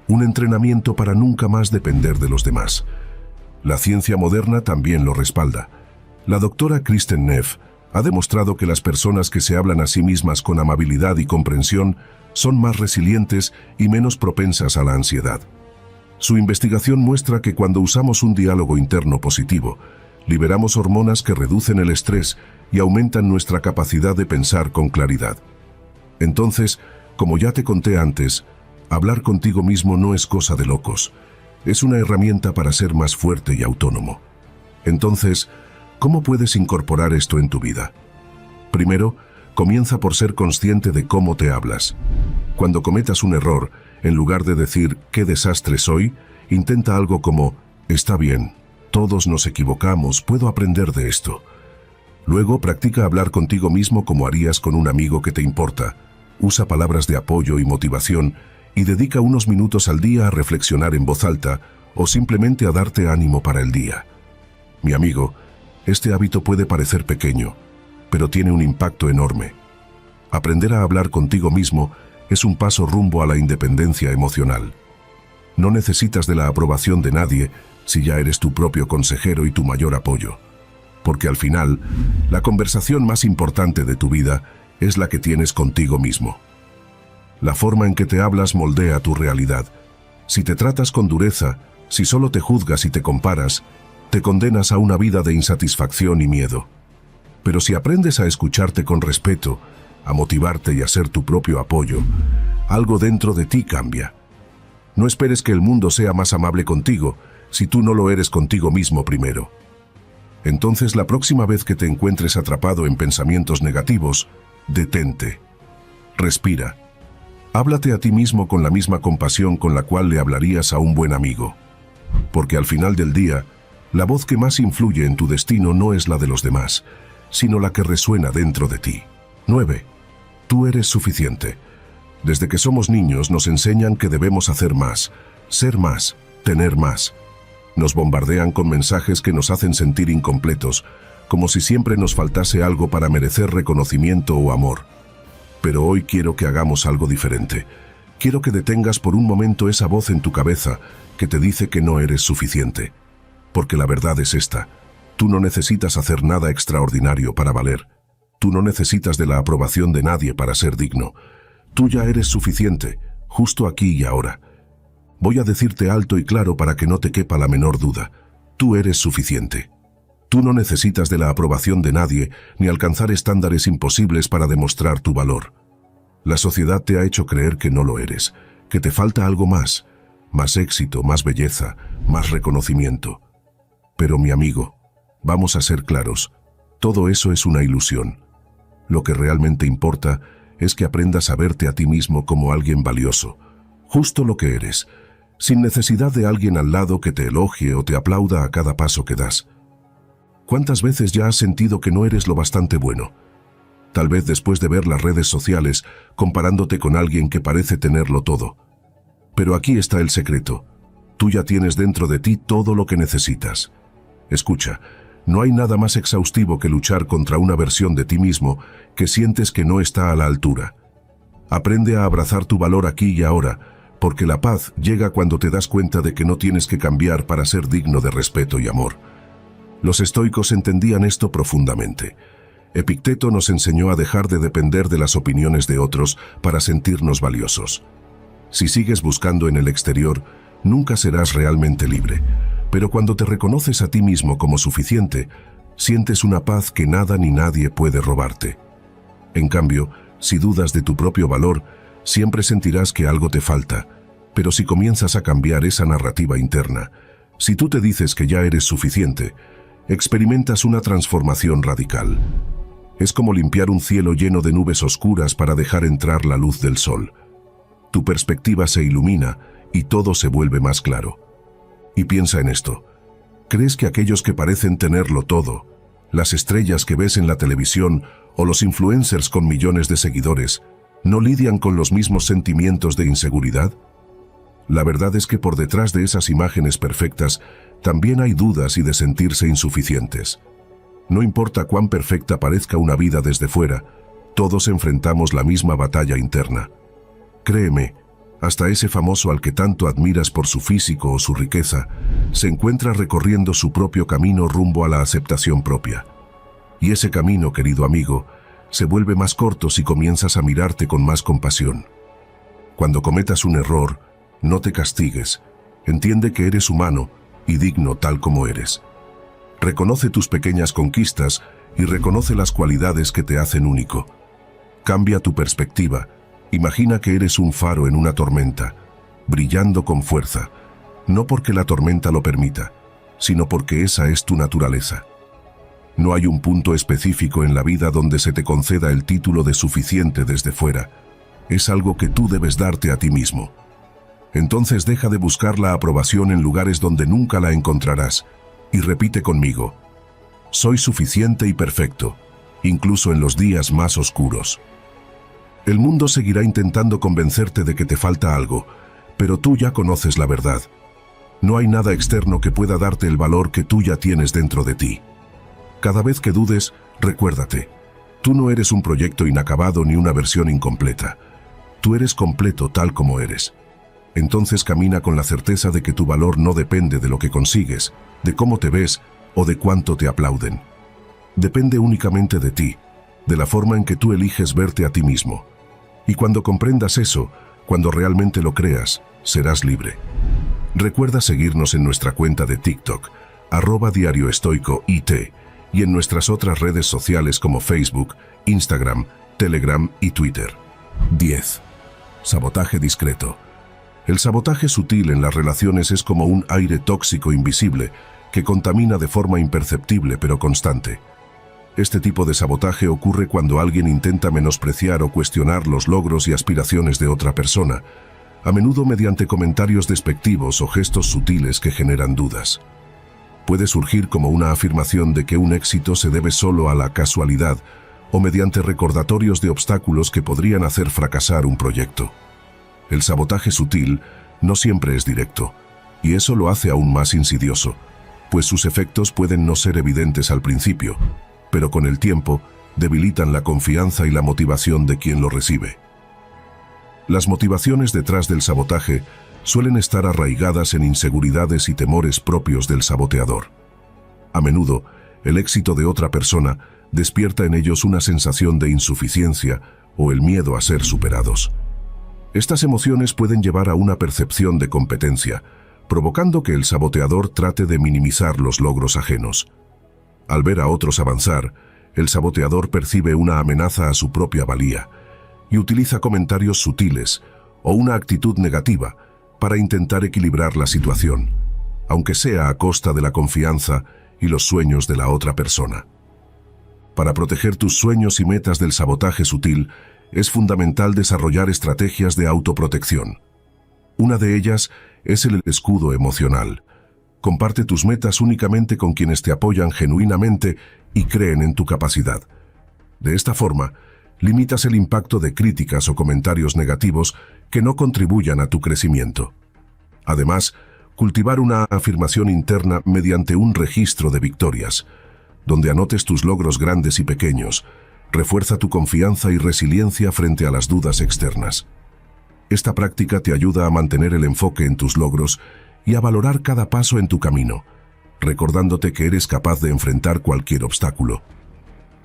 un entrenamiento para nunca más depender de los demás. La ciencia moderna también lo respalda. La doctora Kristen Neff ha demostrado que las personas que se hablan a sí mismas con amabilidad y comprensión son más resilientes y menos propensas a la ansiedad. Su investigación muestra que cuando usamos un diálogo interno positivo, liberamos hormonas que reducen el estrés y aumentan nuestra capacidad de pensar con claridad. Entonces, como ya te conté antes, hablar contigo mismo no es cosa de locos. Es una herramienta para ser más fuerte y autónomo. Entonces, ¿cómo puedes incorporar esto en tu vida? Primero, comienza por ser consciente de cómo te hablas. Cuando cometas un error, en lugar de decir «qué desastre soy», intenta algo como «está bien, todos nos equivocamos, puedo aprender de esto». Luego, practica hablar contigo mismo como harías con un amigo que te importa. Usa palabras de apoyo y motivación y dedica unos minutos al día a reflexionar en voz alta o simplemente a darte ánimo para el día. Mi amigo, este hábito puede parecer pequeño, pero tiene un impacto enorme. Aprender a hablar contigo mismo es un paso rumbo a la independencia emocional. No necesitas de la aprobación de nadie si ya eres tu propio consejero y tu mayor apoyo. Porque al final, la conversación más importante de tu vida es la que tienes contigo mismo. La forma en que te hablas moldea tu realidad. Si te tratas con dureza, si solo te juzgas y te comparas, te condenas a una vida de insatisfacción y miedo. Pero si aprendes a escucharte con respeto, a motivarte y a ser tu propio apoyo, algo dentro de ti cambia. No esperes que el mundo sea más amable contigo si tú no lo eres contigo mismo primero. Entonces, la próxima vez que te encuentres atrapado en pensamientos negativos, detente. Respira. Háblate a ti mismo con la misma compasión con la cual le hablarías a un buen amigo. Porque al final del día, la voz que más influye en tu destino no es la de los demás, sino la que resuena dentro de ti. 9. Tú eres suficiente. Desde que somos niños nos enseñan que debemos hacer más, ser más, tener más. Nos bombardean con mensajes que nos hacen sentir incompletos, como si siempre nos faltase algo para merecer reconocimiento o amor. Pero hoy quiero que hagamos algo diferente. Quiero que detengas por un momento esa voz en tu cabeza que te dice que no eres suficiente. Porque la verdad es esta: tú no necesitas hacer nada extraordinario para valer. Tú no necesitas de la aprobación de nadie para ser digno. Tú ya eres suficiente, justo aquí y ahora. Voy a decirte alto y claro para que no te quepa la menor duda. Tú eres suficiente. Tú no necesitas de la aprobación de nadie ni alcanzar estándares imposibles para demostrar tu valor. La sociedad te ha hecho creer que no lo eres, que te falta algo más éxito, más belleza, más reconocimiento. Pero mi amigo, vamos a ser claros, todo eso es una ilusión. Lo que realmente importa es que aprendas a verte a ti mismo como alguien valioso, justo lo que eres, sin necesidad de alguien al lado que te elogie o te aplauda a cada paso que das. ¿Cuántas veces ya has sentido que no eres lo bastante bueno? Tal vez después de ver las redes sociales, comparándote con alguien que parece tenerlo todo. Pero aquí está el secreto. tú ya tienes dentro de ti todo lo que necesitas. Escucha, no hay nada más exhaustivo que luchar contra una versión de ti mismo que sientes que no está a la altura. Aprende a abrazar tu valor aquí y ahora, porque la paz llega cuando te das cuenta de que no tienes que cambiar para ser digno de respeto y amor. Los estoicos entendían esto profundamente. Epicteto nos enseñó a dejar de depender de las opiniones de otros para sentirnos valiosos. Si sigues buscando en el exterior, nunca serás realmente libre, pero cuando te reconoces a ti mismo como suficiente, sientes una paz que nada ni nadie puede robarte. En cambio, si dudas de tu propio valor, siempre sentirás que algo te falta, pero si comienzas a cambiar esa narrativa interna, si tú te dices que ya eres suficiente, experimentas una transformación radical. Es como limpiar un cielo lleno de nubes oscuras para dejar entrar la luz del sol. Tu perspectiva se ilumina y todo se vuelve más claro. Y piensa en esto. ¿Crees que aquellos que parecen tenerlo todo, las estrellas que ves en la televisión o los influencers con millones de seguidores, no lidian con los mismos sentimientos de inseguridad? La verdad es que por detrás de esas imágenes perfectas también hay dudas y de sentirse insuficientes. No importa cuán perfecta parezca una vida desde fuera, todos enfrentamos la misma batalla interna. Créeme, hasta ese famoso al que tanto admiras por su físico o su riqueza, se encuentra recorriendo su propio camino rumbo a la aceptación propia. Y ese camino, querido amigo, se vuelve más corto si comienzas a mirarte con más compasión. Cuando cometas un error, no te castigues. Entiende que eres humano y digno tal como eres. Reconoce tus pequeñas conquistas y reconoce las cualidades que te hacen único. Cambia tu perspectiva. Imagina que eres un faro en una tormenta, brillando con fuerza, no porque la tormenta lo permita, sino porque esa es tu naturaleza. No hay un punto específico en la vida donde se te conceda el título de suficiente desde fuera. Es algo que tú debes darte a ti mismo. Entonces deja de buscar la aprobación en lugares donde nunca la encontrarás, y repite conmigo: soy suficiente y perfecto, incluso en los días más oscuros. El mundo seguirá intentando convencerte de que te falta algo, pero tú ya conoces la verdad. No hay nada externo que pueda darte el valor que tú ya tienes dentro de ti. Cada vez que dudes, recuérdate, tú no eres un proyecto inacabado ni una versión incompleta. Tú eres completo tal como eres. Entonces camina con la certeza de que tu valor no depende de lo que consigues, de cómo te ves o de cuánto te aplauden. Depende únicamente de ti, de la forma en que tú eliges verte a ti mismo. Y cuando comprendas eso, cuando realmente lo creas, serás libre. Recuerda seguirnos en nuestra cuenta de TikTok, @diarioestoicoit, y en nuestras otras redes sociales como Facebook, Instagram, Telegram y Twitter. 10. Sabotaje discreto. El sabotaje sutil en las relaciones es como un aire tóxico invisible que contamina de forma imperceptible pero constante. Este tipo de sabotaje ocurre cuando alguien intenta menospreciar o cuestionar los logros y aspiraciones de otra persona, a menudo mediante comentarios despectivos o gestos sutiles que generan dudas. Puede surgir como una afirmación de que un éxito se debe solo a la casualidad o mediante recordatorios de obstáculos que podrían hacer fracasar un proyecto. El sabotaje sutil no siempre es directo, y eso lo hace aún más insidioso, pues sus efectos pueden no ser evidentes al principio, pero con el tiempo debilitan la confianza y la motivación de quien lo recibe. Las motivaciones detrás del sabotaje suelen estar arraigadas en inseguridades y temores propios del saboteador. A menudo, el éxito de otra persona despierta en ellos una sensación de insuficiencia o el miedo a ser superados. Estas emociones pueden llevar a una percepción de competencia, provocando que el saboteador trate de minimizar los logros ajenos. Al ver a otros avanzar, el saboteador percibe una amenaza a su propia valía y utiliza comentarios sutiles o una actitud negativa para intentar equilibrar la situación, aunque sea a costa de la confianza y los sueños de la otra persona. Para proteger tus sueños y metas del sabotaje sutil, es fundamental desarrollar estrategias de autoprotección. Una de ellas es el escudo emocional. Comparte tus metas únicamente con quienes te apoyan genuinamente y creen en tu capacidad. De esta forma, limitas el impacto de críticas o comentarios negativos que no contribuyan a tu crecimiento. Además, Cultivar una afirmación interna mediante un registro de victorias, donde anotes tus logros grandes y pequeños, refuerza tu confianza y resiliencia frente a las dudas externas. Esta práctica te ayuda a mantener el enfoque en tus logros y a valorar cada paso en tu camino, recordándote que eres capaz de enfrentar cualquier obstáculo.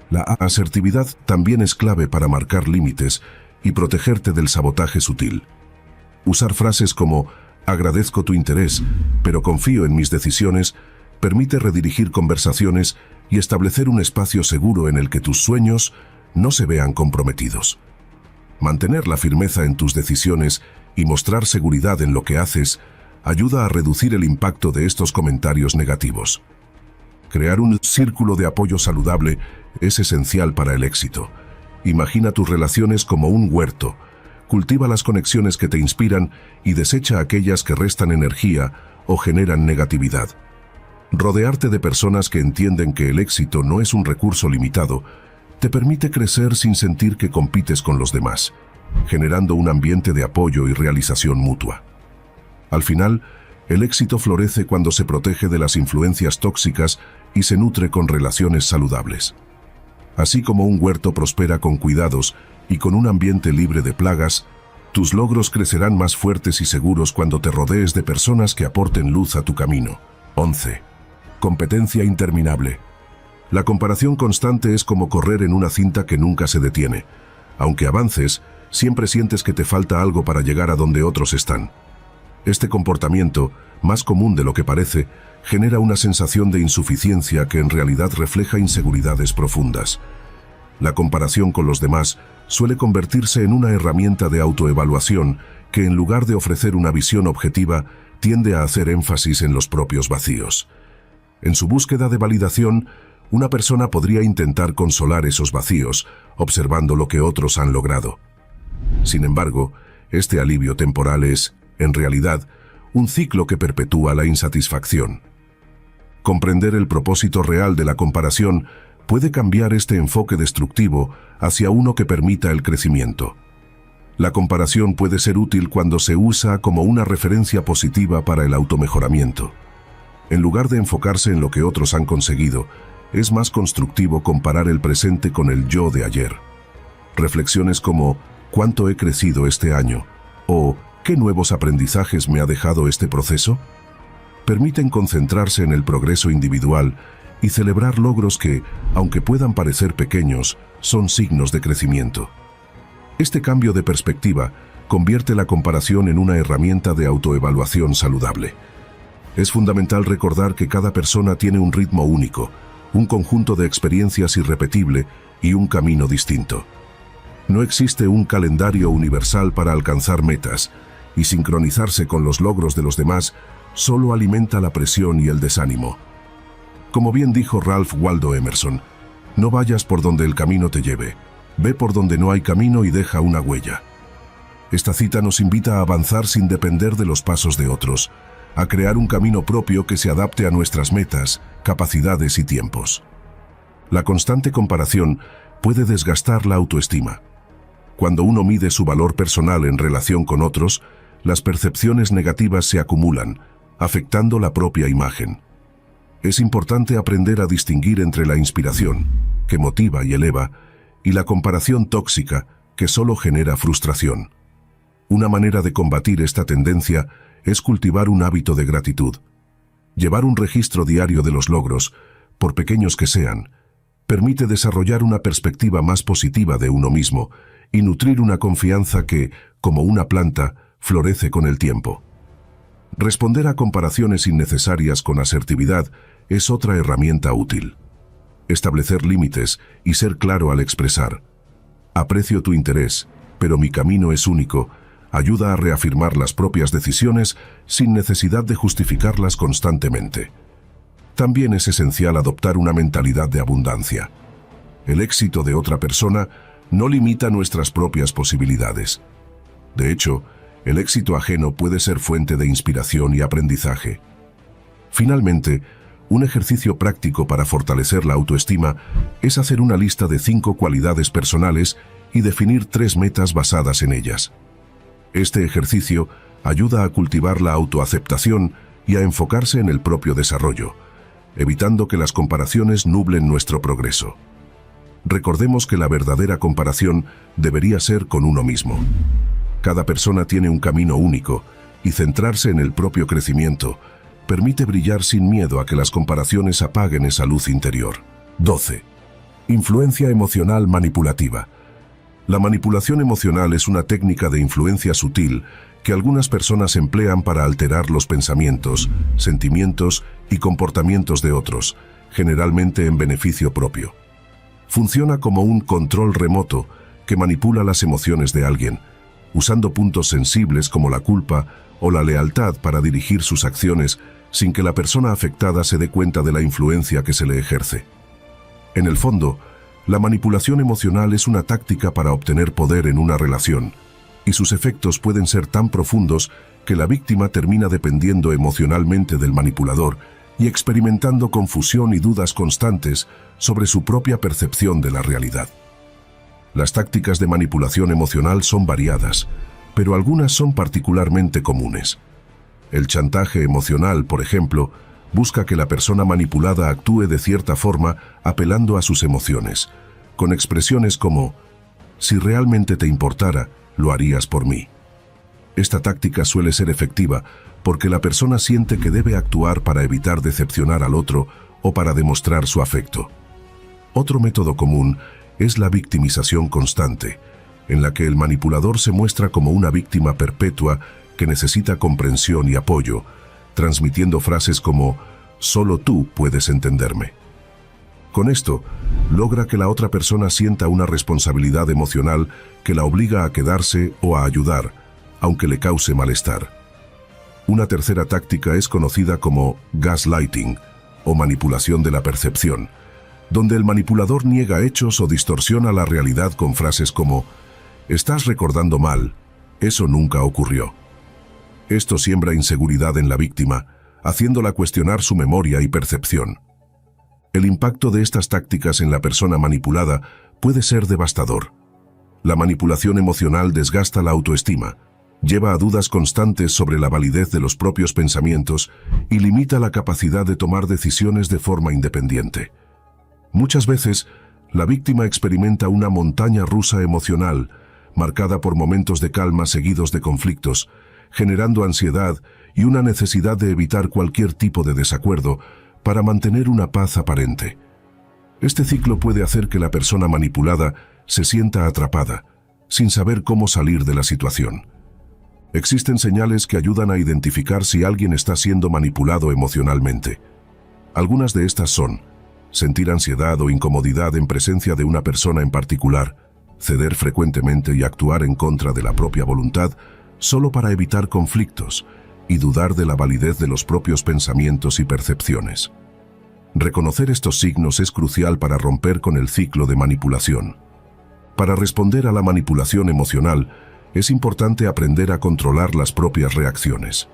La asertividad también es clave para marcar límites y protegerte del sabotaje sutil. Usar frases como "agradezco tu interés, pero confío en mis decisiones", permite redirigir conversaciones y establecer un espacio seguro en el que tus sueños no se vean comprometidos. Mantener la firmeza en tus decisiones y mostrar seguridad en lo que haces ayuda a reducir el impacto de estos comentarios negativos. Crear un círculo de apoyo saludable es esencial para el éxito. Imagina tus relaciones como un huerto. Cultiva las conexiones que te inspiran y desecha aquellas que restan energía o generan negatividad. Rodearte de personas que entienden que el éxito no es un recurso limitado te permite crecer sin sentir que compites con los demás, generando un ambiente de apoyo y realización mutua. Al final, el éxito florece cuando se protege de las influencias tóxicas y se nutre con relaciones saludables. Así como un huerto prospera con cuidados y con un ambiente libre de plagas, tus logros crecerán más fuertes y seguros cuando te rodees de personas que aporten luz a tu camino. 11. Competencia interminable. La comparación constante es como correr en una cinta que nunca se detiene. Aunque avances, siempre sientes que te falta algo para llegar a donde otros están. Este comportamiento, más común de lo que parece, genera una sensación de insuficiencia que en realidad refleja inseguridades profundas. La comparación con los demás suele convertirse en una herramienta de autoevaluación que, en lugar de ofrecer una visión objetiva, tiende a hacer énfasis en los propios vacíos. En su búsqueda de validación, una persona podría intentar consolar esos vacíos, observando lo que otros han logrado. Sin embargo, este alivio temporal es, en realidad, un ciclo que perpetúa la insatisfacción. Comprender el propósito real de la comparación puede cambiar este enfoque destructivo hacia uno que permita el crecimiento. La comparación puede ser útil cuando se usa como una referencia positiva para el automejoramiento. En lugar de enfocarse en lo que otros han conseguido, es más constructivo comparar el presente con el yo de ayer. Reflexiones como ¿cuánto he crecido este año? O ¿qué nuevos aprendizajes me ha dejado este proceso? Permiten concentrarse en el progreso individual y celebrar logros que, aunque puedan parecer pequeños, son signos de crecimiento. Este cambio de perspectiva convierte la comparación en una herramienta de autoevaluación saludable. Es fundamental recordar que cada persona tiene un ritmo único, un conjunto de experiencias irrepetible y un camino distinto. No existe un calendario universal para alcanzar metas, y sincronizarse con los logros de los demás solo alimenta la presión y el desánimo. Como bien dijo Ralph Waldo Emerson, no vayas por donde el camino te lleve, ve por donde no hay camino y deja una huella. Esta cita nos invita a avanzar sin depender de los pasos de otros, a crear un camino propio que se adapte a nuestras metas, capacidades y tiempos. La constante comparación puede desgastar la autoestima. Cuando uno mide su valor personal en relación con otros, las percepciones negativas se acumulan, afectando la propia imagen. Es importante aprender a distinguir entre la inspiración, que motiva y eleva, y la comparación tóxica, que solo genera frustración. Una manera de combatir esta tendencia es cultivar un hábito de gratitud. Llevar un registro diario de los logros, por pequeños que sean, permite desarrollar una perspectiva más positiva de uno mismo y nutrir una confianza que, como una planta, florece con el tiempo. Responder a comparaciones innecesarias con asertividad es otra herramienta útil. Establecer límites y ser claro al expresar «Aprecio tu interés, pero mi camino es único», ayuda a reafirmar las propias decisiones sin necesidad de justificarlas constantemente. También es esencial adoptar una mentalidad de abundancia. El éxito de otra persona no limita nuestras propias posibilidades. De hecho, el éxito ajeno puede ser fuente de inspiración y aprendizaje. Finalmente, un ejercicio práctico para fortalecer la autoestima es hacer una lista de 5 cualidades personales y definir 3 metas basadas en ellas. Este ejercicio ayuda a cultivar la autoaceptación y a enfocarse en el propio desarrollo, evitando que las comparaciones nublen nuestro progreso. Recordemos que la verdadera comparación debería ser con uno mismo. Cada persona tiene un camino único, y centrarse en el propio crecimiento permite brillar sin miedo a que las comparaciones apaguen esa luz interior. 12. Influencia emocional manipulativa. La manipulación emocional es una técnica de influencia sutil que algunas personas emplean para alterar los pensamientos, sentimientos y comportamientos de otros, generalmente en beneficio propio. Funciona como un control remoto que manipula las emociones de alguien, usando puntos sensibles como la culpa o la lealtad para dirigir sus acciones sin que la persona afectada se dé cuenta de la influencia que se le ejerce. En el fondo, la manipulación emocional es una táctica para obtener poder en una relación, y sus efectos pueden ser tan profundos que la víctima termina dependiendo emocionalmente del manipulador y experimentando confusión y dudas constantes sobre su propia percepción de la realidad. Las tácticas de manipulación emocional son variadas, pero algunas son particularmente comunes. El chantaje emocional, por ejemplo, busca que la persona manipulada actúe de cierta forma apelando a sus emociones, con expresiones como «Si realmente te importara, lo harías por mí». Esta táctica suele ser efectiva porque la persona siente que debe actuar para evitar decepcionar al otro o para demostrar su afecto. Otro método común es la victimización constante, en la que el manipulador se muestra como una víctima perpetua que necesita comprensión y apoyo, transmitiendo frases como «solo tú puedes entenderme». Con esto, logra que la otra persona sienta una responsabilidad emocional que la obliga a quedarse o a ayudar, aunque le cause malestar. Una tercera táctica es conocida como gaslighting, o manipulación de la percepción, donde el manipulador niega hechos o distorsiona la realidad con frases como «estás recordando mal, eso nunca ocurrió». Esto siembra inseguridad en la víctima, haciéndola cuestionar su memoria y percepción. El impacto de estas tácticas en la persona manipulada puede ser devastador. La manipulación emocional desgasta la autoestima, lleva a dudas constantes sobre la validez de los propios pensamientos y limita la capacidad de tomar decisiones de forma independiente. Muchas veces, la víctima experimenta una montaña rusa emocional, marcada por momentos de calma seguidos de conflictos, generando ansiedad y una necesidad de evitar cualquier tipo de desacuerdo para mantener una paz aparente. Este ciclo puede hacer que la persona manipulada se sienta atrapada, sin saber cómo salir de la situación. Existen señales que ayudan a identificar si alguien está siendo manipulado emocionalmente. Algunas de estas son sentir ansiedad o incomodidad en presencia de una persona en particular, ceder frecuentemente y actuar en contra de la propia voluntad solo para evitar conflictos y dudar de la validez de los propios pensamientos y percepciones. Reconocer estos signos es crucial para romper con el ciclo de manipulación. Para responder a la manipulación emocional, es importante aprender a controlar las propias reacciones.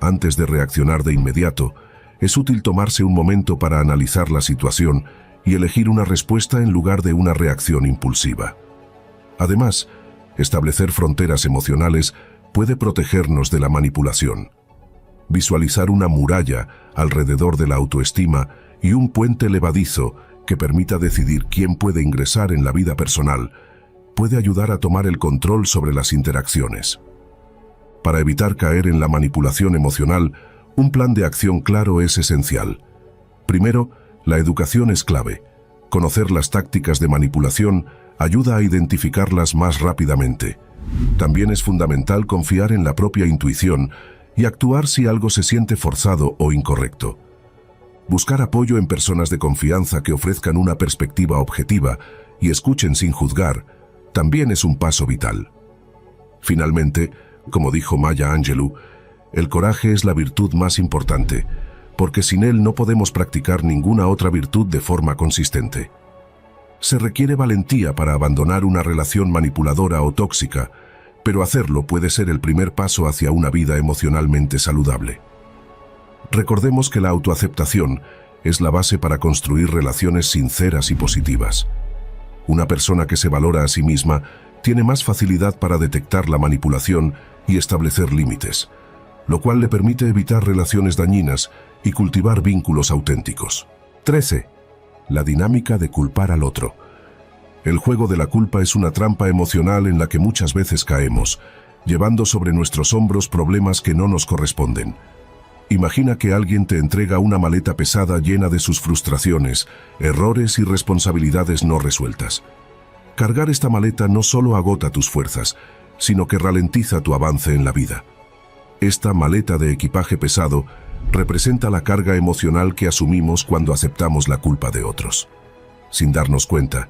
Antes de reaccionar de inmediato, es útil tomarse un momento para analizar la situación y elegir una respuesta en lugar de una reacción impulsiva. Además, establecer fronteras emocionales puede protegernos de la manipulación. Visualizar una muralla alrededor de la autoestima y un puente levadizo que permita decidir quién puede ingresar en la vida personal puede ayudar a tomar el control sobre las interacciones. Para evitar caer en la manipulación emocional, un plan de acción claro es esencial. Primero, la educación es clave. Conocer las tácticas de manipulación ayuda a identificarlas más rápidamente. También es fundamental confiar en la propia intuición y actuar si algo se siente forzado o incorrecto. Buscar apoyo en personas de confianza que ofrezcan una perspectiva objetiva y escuchen sin juzgar también es un paso vital. Finalmente, como dijo Maya Angelou, el coraje es la virtud más importante, porque sin él no podemos practicar ninguna otra virtud de forma consistente. Se requiere valentía para abandonar una relación manipuladora o tóxica, pero hacerlo puede ser el primer paso hacia una vida emocionalmente saludable. Recordemos que la autoaceptación es la base para construir relaciones sinceras y positivas. Una persona que se valora a sí misma tiene más facilidad para detectar la manipulación y establecer límites, lo cual le permite evitar relaciones dañinas y cultivar vínculos auténticos. 13. La dinámica de culpar al otro. El juego de la culpa es una trampa emocional en la que muchas veces caemos, llevando sobre nuestros hombros problemas que no nos corresponden. Imagina que alguien te entrega una maleta pesada llena de sus frustraciones, errores y responsabilidades no resueltas. Cargar esta maleta no solo agota tus fuerzas, sino que ralentiza tu avance en la vida. Esta maleta de equipaje pesado representa la carga emocional que asumimos cuando aceptamos la culpa de otros. Sin darnos cuenta,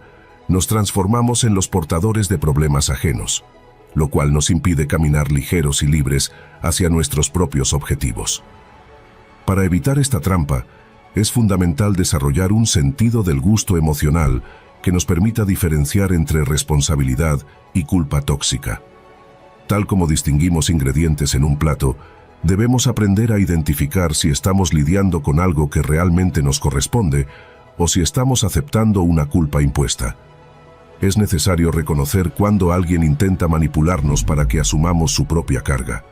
nos transformamos en los portadores de problemas ajenos, lo cual nos impide caminar ligeros y libres hacia nuestros propios objetivos. Para evitar esta trampa, es fundamental desarrollar un sentido del gusto emocional que nos permita diferenciar entre responsabilidad y culpa tóxica. Tal como distinguimos ingredientes en un plato, debemos aprender a identificar si estamos lidiando con algo que realmente nos corresponde o si estamos aceptando una culpa impuesta. Es necesario reconocer cuando alguien intenta manipularnos para que asumamos su propia carga.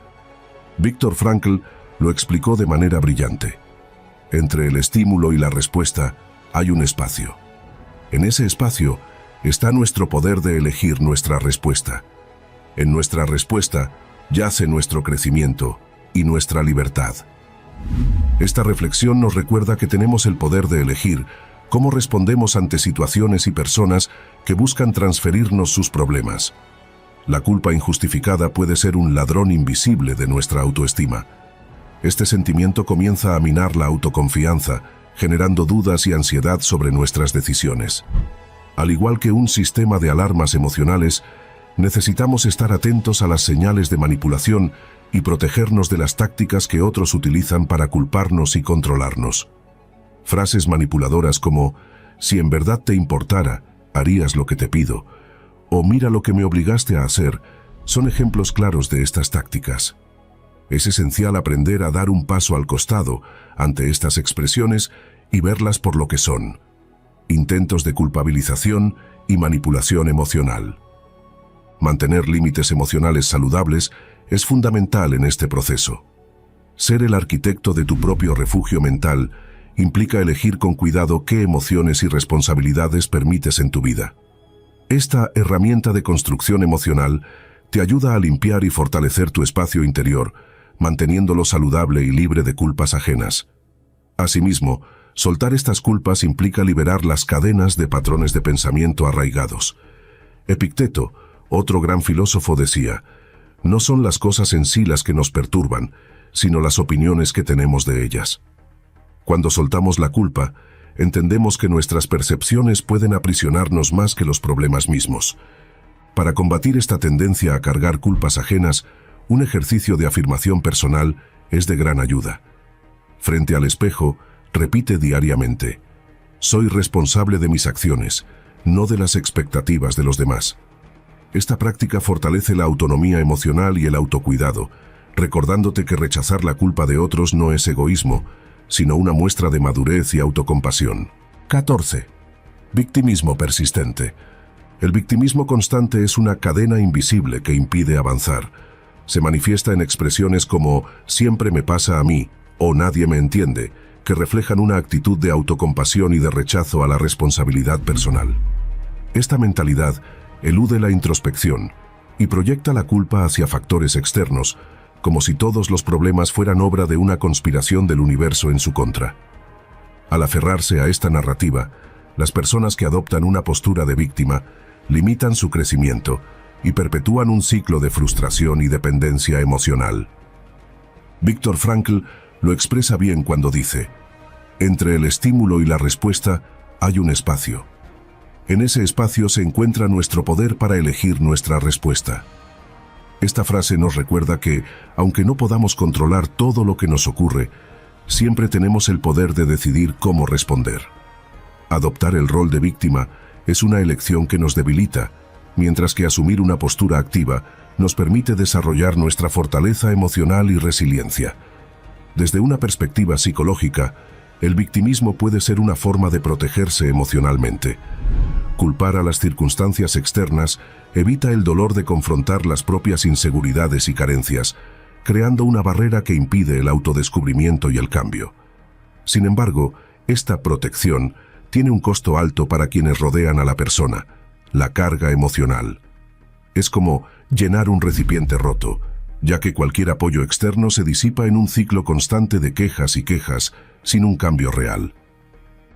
Viktor Frankl lo explicó de manera brillante. Entre el estímulo y la respuesta hay un espacio. En ese espacio está nuestro poder de elegir nuestra respuesta. En nuestra respuesta yace nuestro crecimiento y nuestra libertad. Esta reflexión nos recuerda que tenemos el poder de elegir cómo respondemos ante situaciones y personas que buscan transferirnos sus problemas. La culpa injustificada puede ser un ladrón invisible de nuestra autoestima. Este sentimiento comienza a minar la autoconfianza, generando dudas y ansiedad sobre nuestras decisiones. Al igual que un sistema de alarmas emocionales, necesitamos estar atentos a las señales de manipulación y protegernos de las tácticas que otros utilizan para culparnos y controlarnos. Frases manipuladoras como «si en verdad te importara, harías lo que te pido» o «mira lo que me obligaste a hacer» son ejemplos claros de estas tácticas. Es esencial aprender a dar un paso al costado ante estas expresiones y verlas por lo que son: intentos de culpabilización y manipulación emocional. Mantener límites emocionales saludables es fundamental en este proceso. Ser el arquitecto de tu propio refugio mental implica elegir con cuidado qué emociones y responsabilidades permites en tu vida. Esta herramienta de construcción emocional te ayuda a limpiar y fortalecer tu espacio interior, manteniéndolo saludable y libre de culpas ajenas. Asimismo, soltar estas culpas implica liberar las cadenas de patrones de pensamiento arraigados. Epicteto, otro gran filósofo, decía: «No son las cosas en sí las que nos perturban, sino las opiniones que tenemos de ellas». Cuando soltamos la culpa, entendemos que nuestras percepciones pueden aprisionarnos más que los problemas mismos. Para combatir esta tendencia a cargar culpas ajenas, un ejercicio de afirmación personal es de gran ayuda. Frente al espejo, repite diariamente: «Soy responsable de mis acciones, no de las expectativas de los demás». Esta práctica fortalece la autonomía emocional y el autocuidado, recordándote que rechazar la culpa de otros no es egoísmo, sino una muestra de madurez y autocompasión. 14. Victimismo persistente. El victimismo constante es una cadena invisible que impide avanzar. Se manifiesta en expresiones como «siempre me pasa a mí» o «nadie me entiende», que reflejan una actitud de autocompasión y de rechazo a la responsabilidad personal. Esta mentalidad elude la introspección y proyecta la culpa hacia factores externos, como si todos los problemas fueran obra de una conspiración del universo en su contra. Al aferrarse a esta narrativa, las personas que adoptan una postura de víctima limitan su crecimiento y perpetúan un ciclo de frustración y dependencia emocional. Viktor Frankl lo expresa bien cuando dice: «Entre el estímulo y la respuesta hay un espacio. En ese espacio se encuentra nuestro poder para elegir nuestra respuesta». Esta frase nos recuerda que, aunque no podamos controlar todo lo que nos ocurre, siempre tenemos el poder de decidir cómo responder. Adoptar el rol de víctima es una elección que nos debilita, mientras que asumir una postura activa nos permite desarrollar nuestra fortaleza emocional y resiliencia. Desde una perspectiva psicológica, el victimismo puede ser una forma de protegerse emocionalmente. Culpar a las circunstancias externas evita el dolor de confrontar las propias inseguridades y carencias, creando una barrera que impide el autodescubrimiento y el cambio. Sin embargo, esta protección tiene un costo alto para quienes rodean a la persona: la carga emocional. Es como llenar un recipiente roto, ya que cualquier apoyo externo se disipa en un ciclo constante de quejas y quejas, sin un cambio real.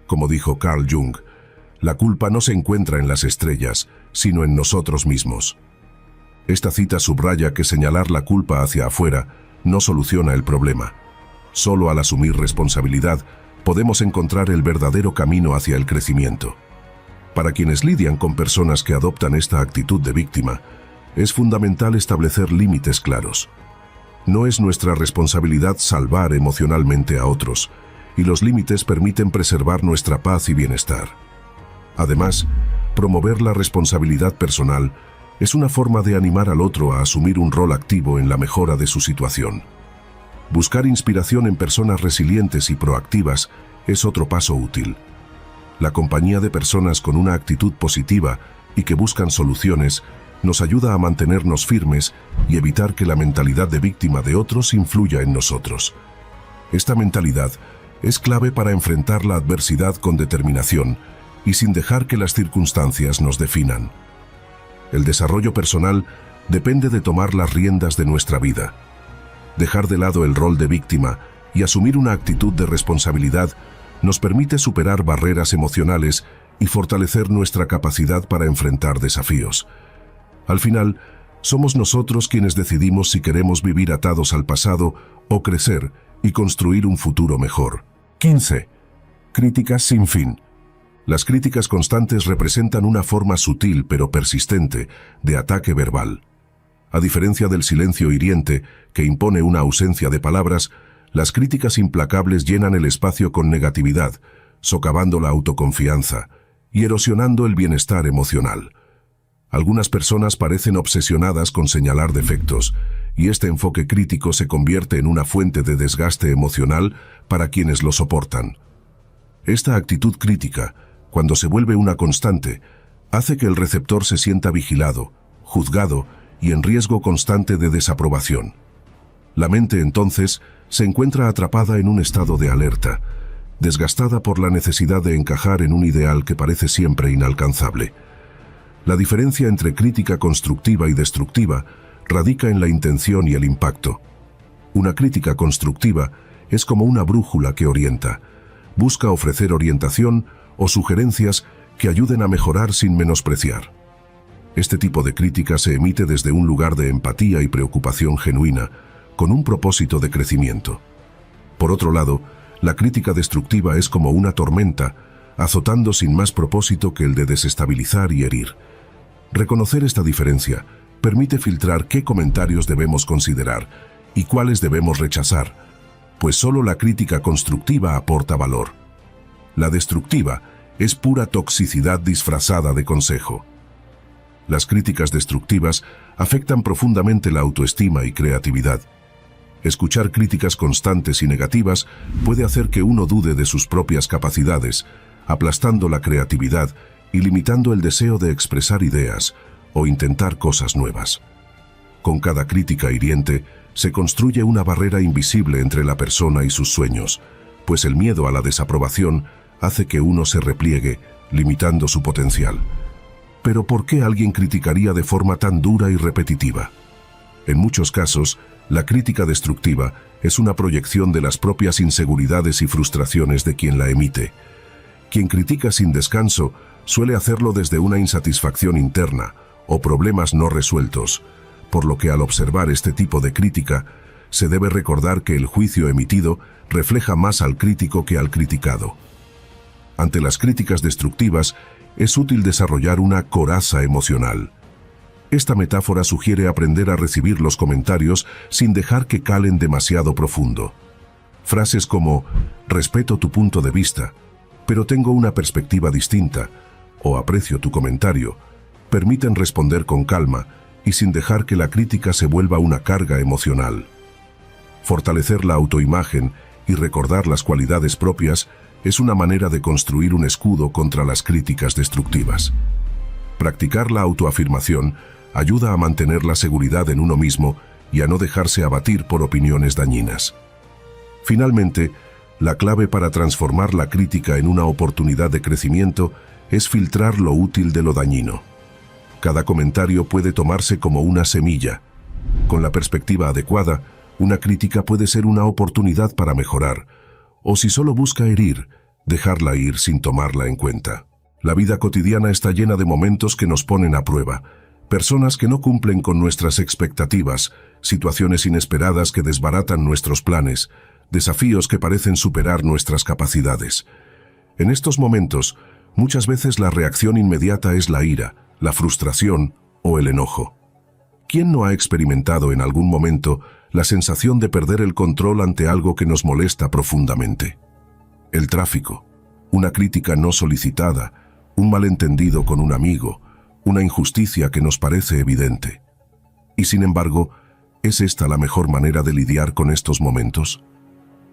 Como dijo Carl Jung, la culpa no se encuentra en las estrellas, sino en nosotros mismos. Esta cita subraya que señalar la culpa hacia afuera no soluciona el problema. Solo al asumir responsabilidad podemos encontrar el verdadero camino hacia el crecimiento. Para quienes lidian con personas que adoptan esta actitud de víctima, es fundamental establecer límites claros. No es nuestra responsabilidad salvar emocionalmente a otros, y los límites permiten preservar nuestra paz y bienestar. Además, promover la responsabilidad personal es una forma de animar al otro a asumir un rol activo en la mejora de su situación. Buscar inspiración en personas resilientes y proactivas es otro paso útil. La compañía de personas con una actitud positiva y que buscan soluciones nos ayuda a mantenernos firmes y evitar que la mentalidad de víctima de otros influya en nosotros. Esta mentalidad es clave para enfrentar la adversidad con determinación y sin dejar que las circunstancias nos definan. El desarrollo personal depende de tomar las riendas de nuestra vida. Dejar de lado el rol de víctima y asumir una actitud de responsabilidad nos permite superar barreras emocionales y fortalecer nuestra capacidad para enfrentar desafíos. Al final, somos nosotros quienes decidimos si queremos vivir atados al pasado o crecer y construir un futuro mejor. 15. Críticas sin fin. Las críticas constantes representan una forma sutil pero persistente de ataque verbal. A diferencia del silencio hiriente, que impone una ausencia de palabras, las críticas implacables llenan el espacio con negatividad, socavando la autoconfianza y erosionando el bienestar emocional. Algunas personas parecen obsesionadas con señalar defectos, y este enfoque crítico se convierte en una fuente de desgaste emocional para quienes lo soportan. Esta actitud crítica, cuando se vuelve una constante, hace que el receptor se sienta vigilado, juzgado y en riesgo constante de desaprobación. La mente entonces se encuentra atrapada en un estado de alerta, desgastada por la necesidad de encajar en un ideal que parece siempre inalcanzable. La diferencia entre crítica constructiva y destructiva radica en la intención y el impacto. Una crítica constructiva es como una brújula que orienta. Busca ofrecer orientación o sugerencias que ayuden a mejorar sin menospreciar. Este tipo de crítica se emite desde un lugar de empatía y preocupación genuina, con un propósito de crecimiento. Por otro lado, la crítica destructiva es como una tormenta, azotando sin más propósito que el de desestabilizar y herir. Reconocer esta diferencia permite filtrar qué comentarios debemos considerar y cuáles debemos rechazar, pues solo la crítica constructiva aporta valor. La destructiva es pura toxicidad disfrazada de consejo. Las críticas destructivas afectan profundamente la autoestima y creatividad. Escuchar críticas constantes y negativas puede hacer que uno dude de sus propias capacidades, aplastando la creatividad y limitando el deseo de expresar ideas o intentar cosas nuevas. Con cada crítica hiriente, se construye una barrera invisible entre la persona y sus sueños, pues el miedo a la desaprobación hace que uno se repliegue, limitando su potencial. Pero ¿por qué alguien criticaría de forma tan dura y repetitiva? En muchos casos, la crítica destructiva es una proyección de las propias inseguridades y frustraciones de quien la emite. Quien critica sin descanso suele hacerlo desde una insatisfacción interna o problemas no resueltos, por lo que al observar este tipo de crítica, se debe recordar que el juicio emitido refleja más al crítico que al criticado. Ante las críticas destructivas, es útil desarrollar una coraza emocional. Esta metáfora sugiere aprender a recibir los comentarios sin dejar que calen demasiado profundo. Frases como «respeto tu punto de vista, pero tengo una perspectiva distinta» o «aprecio tu comentario» permiten responder con calma y sin dejar que la crítica se vuelva una carga emocional. Fortalecer la autoimagen y recordar las cualidades propias es una manera de construir un escudo contra las críticas destructivas. Practicar la autoafirmación ayuda a mantener la seguridad en uno mismo y a no dejarse abatir por opiniones dañinas. Finalmente, la clave para transformar la crítica en una oportunidad de crecimiento es filtrar lo útil de lo dañino. Cada comentario puede tomarse como una semilla. Con la perspectiva adecuada, una crítica puede ser una oportunidad para mejorar, o si solo busca herir, dejarla ir sin tomarla en cuenta. La vida cotidiana está llena de momentos que nos ponen a prueba, personas que no cumplen con nuestras expectativas, situaciones inesperadas que desbaratan nuestros planes, desafíos que parecen superar nuestras capacidades. En estos momentos, muchas veces la reacción inmediata es la ira, la frustración o el enojo. ¿Quién no ha experimentado en algún momento la sensación de perder el control ante algo que nos molesta profundamente? El tráfico, una crítica no solicitada, un malentendido con un amigo, una injusticia que nos parece evidente. Y sin embargo, ¿es esta la mejor manera de lidiar con estos momentos?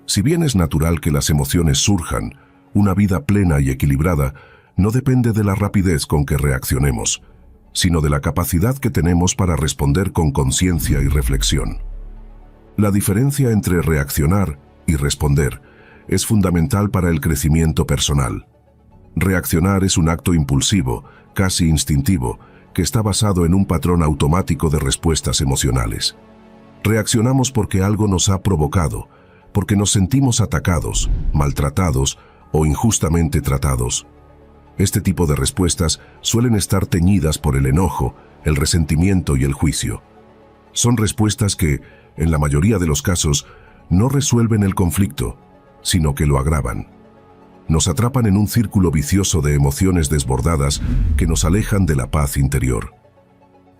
Si bien es natural que las emociones surjan, una vida plena y equilibrada no depende de la rapidez con que reaccionemos, sino de la capacidad que tenemos para responder con conciencia y reflexión. La diferencia entre reaccionar y responder es fundamental para el crecimiento personal. Reaccionar es un acto impulsivo, casi instintivo, que está basado en un patrón automático de respuestas emocionales. Reaccionamos porque algo nos ha provocado, porque nos sentimos atacados, maltratados o injustamente tratados. Este tipo de respuestas suelen estar teñidas por el enojo, el resentimiento y el juicio. Son respuestas que, en la mayoría de los casos, no resuelven el conflicto, sino que lo agravan. Nos atrapan en un círculo vicioso de emociones desbordadas que nos alejan de la paz interior.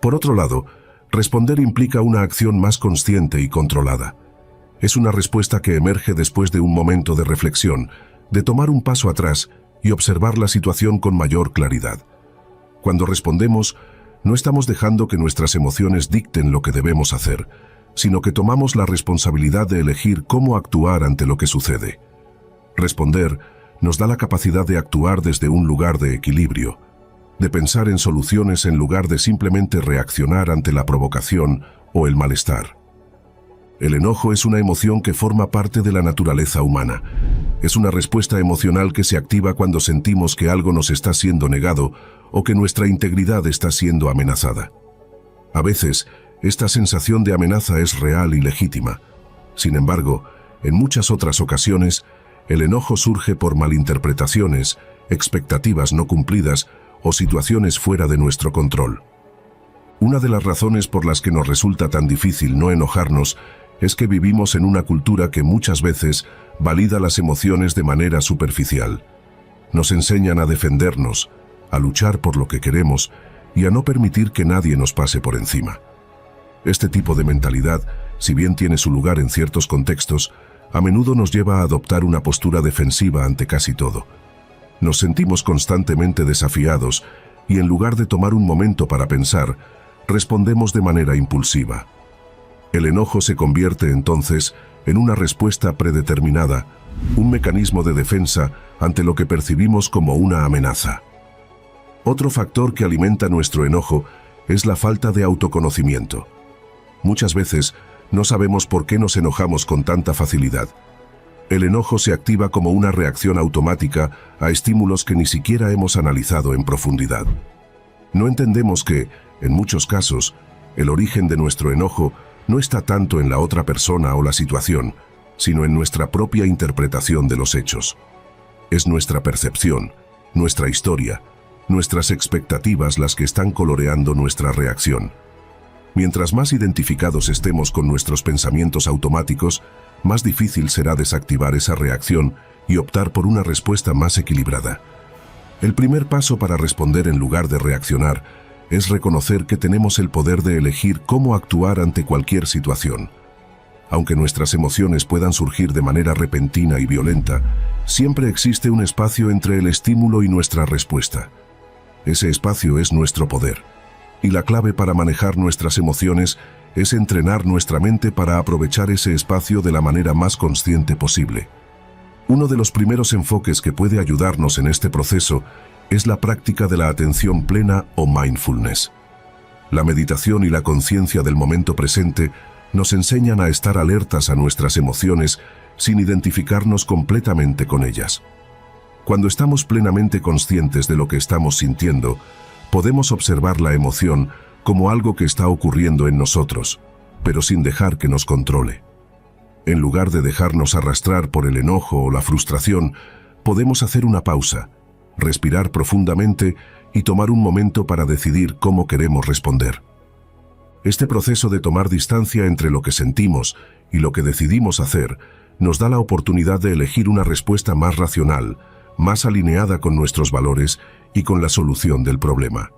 Por otro lado, responder implica una acción más consciente y controlada. Es una respuesta que emerge después de un momento de reflexión, de tomar un paso atrás y observar la situación con mayor claridad. Cuando respondemos, no estamos dejando que nuestras emociones dicten lo que debemos hacer, sino que tomamos la responsabilidad de elegir cómo actuar ante lo que sucede. Responder nos da la capacidad de actuar desde un lugar de equilibrio, de pensar en soluciones en lugar de simplemente reaccionar ante la provocación o el malestar. El enojo es una emoción que forma parte de la naturaleza humana. Es una respuesta emocional que se activa cuando sentimos que algo nos está siendo negado o que nuestra integridad está siendo amenazada. A veces, esta sensación de amenaza es real y legítima. Sin embargo, en muchas otras ocasiones, el enojo surge por malinterpretaciones, expectativas no cumplidas o situaciones fuera de nuestro control. Una de las razones por las que nos resulta tan difícil no enojarnos es que vivimos en una cultura que muchas veces valida las emociones de manera superficial. Nos enseñan a defendernos, a luchar por lo que queremos y a no permitir que nadie nos pase por encima. Este tipo de mentalidad, si bien tiene su lugar en ciertos contextos, a menudo nos lleva a adoptar una postura defensiva ante casi todo. Nos sentimos constantemente desafiados y en lugar de tomar un momento para pensar, respondemos de manera impulsiva. El enojo se convierte entonces en una respuesta predeterminada, un mecanismo de defensa ante lo que percibimos como una amenaza. Otro factor que alimenta nuestro enojo es la falta de autoconocimiento. Muchas veces no sabemos por qué nos enojamos con tanta facilidad. El enojo se activa como una reacción automática a estímulos que ni siquiera hemos analizado en profundidad. No entendemos que, en muchos casos, el origen de nuestro enojo no está tanto en la otra persona o la situación, sino en nuestra propia interpretación de los hechos. Es nuestra percepción, nuestra historia, nuestras expectativas las que están coloreando nuestra reacción. Mientras más identificados estemos con nuestros pensamientos automáticos, más difícil será desactivar esa reacción y optar por una respuesta más equilibrada. El primer paso para responder en lugar de reaccionar es reconocer que tenemos el poder de elegir cómo actuar ante cualquier situación. Aunque nuestras emociones puedan surgir de manera repentina y violenta, siempre existe un espacio entre el estímulo y nuestra respuesta. Ese espacio es nuestro poder. Y la clave para manejar nuestras emociones es entrenar nuestra mente para aprovechar ese espacio de la manera más consciente posible. Uno de los primeros enfoques que puede ayudarnos en este proceso es la práctica de la atención plena o mindfulness. La meditación y la conciencia del momento presente Nos enseñan a estar alertas a nuestras emociones sin identificarnos completamente con ellas. Cuando estamos plenamente conscientes de lo que estamos sintiendo, podemos observar la emoción como algo que está ocurriendo en nosotros, pero sin dejar que nos controle. En lugar de dejarnos arrastrar por el enojo o la frustración, podemos hacer una pausa, respirar profundamente y tomar un momento para decidir cómo queremos responder. Este proceso de tomar distancia entre lo que sentimos y lo que decidimos hacer nos da la oportunidad de elegir una respuesta más racional, más alineada con nuestros valores y con la solución del problema.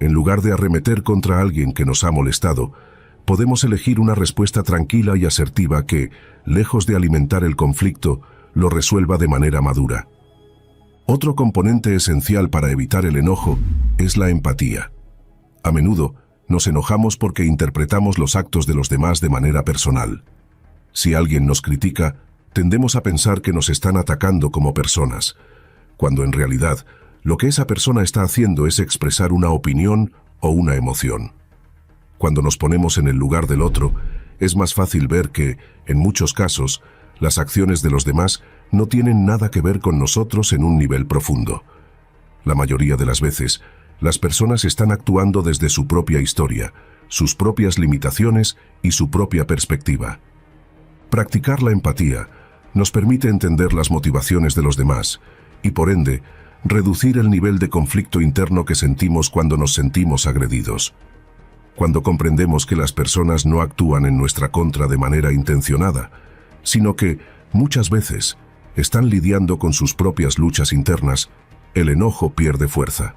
En lugar de arremeter contra alguien que nos ha molestado, podemos elegir una respuesta tranquila y asertiva que, lejos de alimentar el conflicto, lo resuelva de manera madura. Otro componente esencial para evitar el enojo es la empatía. A menudo, nos enojamos porque interpretamos los actos de los demás de manera personal. Si alguien nos critica, tendemos a pensar que nos están atacando como personas, cuando en realidad lo que esa persona está haciendo es expresar una opinión o una emoción. Cuando nos ponemos en el lugar del otro, es más fácil ver que, en muchos casos, las acciones de los demás no tienen nada que ver con nosotros en un nivel profundo. La mayoría de las veces, las personas están actuando desde su propia historia, sus propias limitaciones y su propia perspectiva. Practicar la empatía nos permite entender las motivaciones de los demás y, por ende, reducir el nivel de conflicto interno que sentimos cuando nos sentimos agredidos. Cuando comprendemos que las personas no actúan en nuestra contra de manera intencionada, sino que, muchas veces, están lidiando con sus propias luchas internas, el enojo pierde fuerza.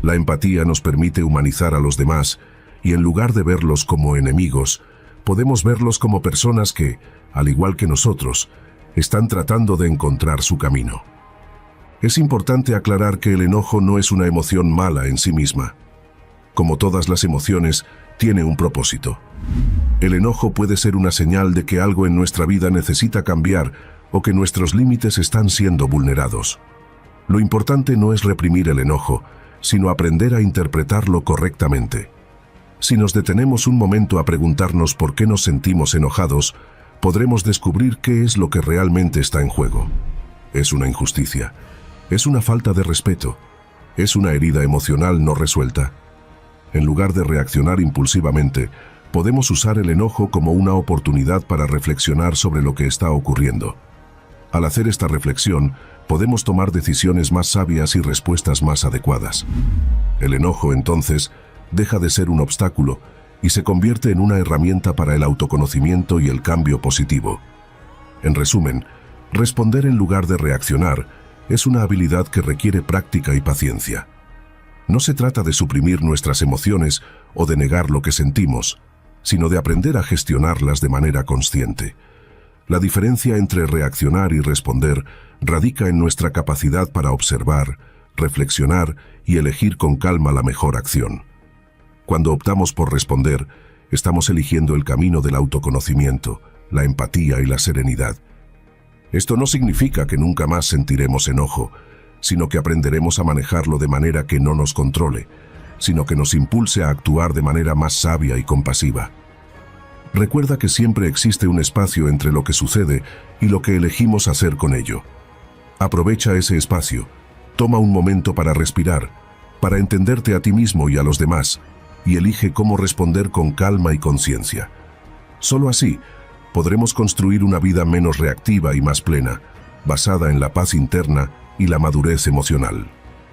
La empatía nos permite humanizar a los demás y, en lugar de verlos como enemigos, podemos verlos como personas que, al igual que nosotros, están tratando de encontrar su camino. Es importante aclarar que el enojo no es una emoción mala en sí misma. Como todas las emociones, tiene un propósito. El enojo puede ser una señal de que algo en nuestra vida necesita cambiar o que nuestros límites están siendo vulnerados. Lo importante no es reprimir el enojo, sino aprender a interpretarlo correctamente. Si nos detenemos un momento a preguntarnos por qué nos sentimos enojados, podremos descubrir qué es lo que realmente está en juego. Es una injusticia, es una falta de respeto, es una herida emocional no resuelta. En lugar de reaccionar impulsivamente, podemos usar el enojo como una oportunidad para reflexionar sobre lo que está ocurriendo. Al hacer esta reflexión, podemos tomar decisiones más sabias y respuestas más adecuadas. El enojo, entonces, deja de ser un obstáculo y se convierte en una herramienta para el autoconocimiento y el cambio positivo. En resumen, responder en lugar de reaccionar es una habilidad que requiere práctica y paciencia. No se trata de suprimir nuestras emociones o de negar lo que sentimos, sino de aprender a gestionarlas de manera consciente. La diferencia entre reaccionar y responder radica en nuestra capacidad para observar, reflexionar y elegir con calma la mejor acción. Cuando optamos por responder, estamos eligiendo el camino del autoconocimiento, la empatía y la serenidad. Esto no significa que nunca más sentiremos enojo, sino que aprenderemos a manejarlo de manera que no nos controle, sino que nos impulse a actuar de manera más sabia y compasiva. Recuerda que siempre existe un espacio entre lo que sucede y lo que elegimos hacer con ello. Aprovecha ese espacio, toma un momento para respirar, para entenderte a ti mismo y a los demás, y elige cómo responder con calma y conciencia. Solo así, podremos construir una vida menos reactiva y más plena, basada en la paz interna y la madurez emocional.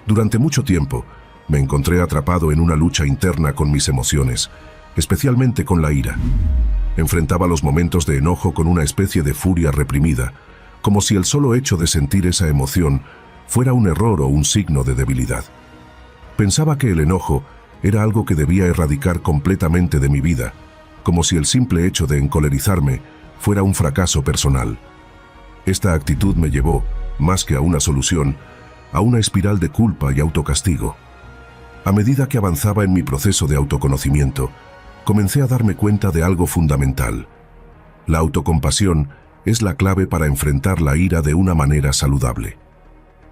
Durante mucho tiempo, me encontré atrapado en una lucha interna con mis emociones, especialmente con la ira. Enfrentaba los momentos de enojo con una especie de furia reprimida, como si el solo hecho de sentir esa emoción fuera un error o un signo de debilidad. Pensaba que el enojo era algo que debía erradicar completamente de mi vida, como si el simple hecho de encolerizarme fuera un fracaso personal. Esta actitud me llevó, más que a una solución, a una espiral de culpa y autocastigo. A medida que avanzaba en mi proceso de autoconocimiento, comencé a darme cuenta de algo fundamental. La autocompasión es la clave para enfrentar la ira de una manera saludable.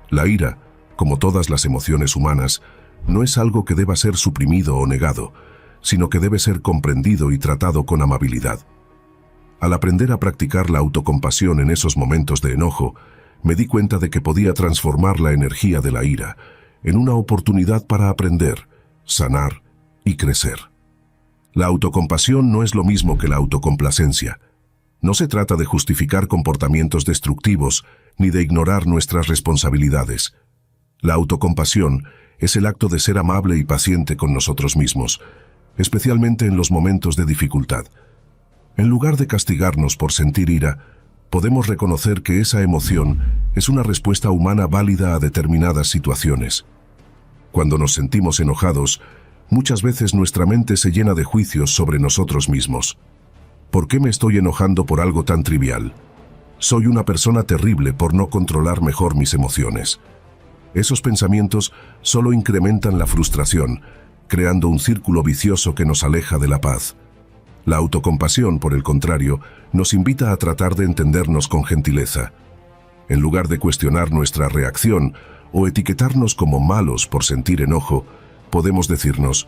La ira, como todas las emociones humanas, no es algo que deba ser suprimido o negado, sino que debe ser comprendido y tratado con amabilidad. Al aprender a practicar la autocompasión en esos momentos de enojo, me di cuenta de que podía transformar la energía de la ira en una oportunidad para aprender, sanar y crecer. La autocompasión no es lo mismo que la autocomplacencia. No se trata de justificar comportamientos destructivos ni de ignorar nuestras responsabilidades. La autocompasión es el acto de ser amable y paciente con nosotros mismos, especialmente en los momentos de dificultad. En lugar de castigarnos por sentir ira, podemos reconocer que esa emoción es una respuesta humana válida a determinadas situaciones. Cuando nos sentimos enojados, muchas veces nuestra mente se llena de juicios sobre nosotros mismos. ¿Por qué me estoy enojando por algo tan trivial? Soy una persona terrible por no controlar mejor mis emociones. Esos pensamientos solo incrementan la frustración, creando un círculo vicioso que nos aleja de la paz. La autocompasión, por el contrario, nos invita a tratar de entendernos con gentileza. En lugar de cuestionar nuestra reacción o etiquetarnos como malos por sentir enojo, podemos decirnos: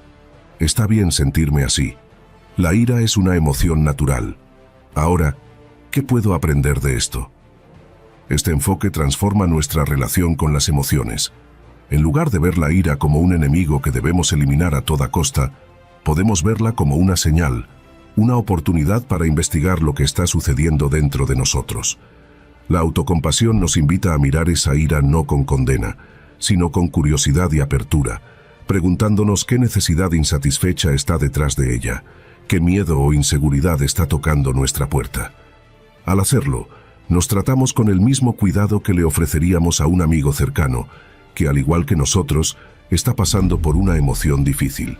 está bien sentirme así. La ira es una emoción natural. Ahora, ¿qué puedo aprender de esto? Este enfoque transforma nuestra relación con las emociones. En lugar de ver la ira como un enemigo que debemos eliminar a toda costa, podemos verla como una señal, una oportunidad para investigar lo que está sucediendo dentro de nosotros. La autocompasión nos invita a mirar esa ira no con condena, sino con curiosidad y apertura, preguntándonos qué necesidad insatisfecha está detrás de ella, qué miedo o inseguridad está tocando nuestra puerta. Al hacerlo, nos tratamos con el mismo cuidado que le ofreceríamos a un amigo cercano, que al igual que nosotros, está pasando por una emoción difícil.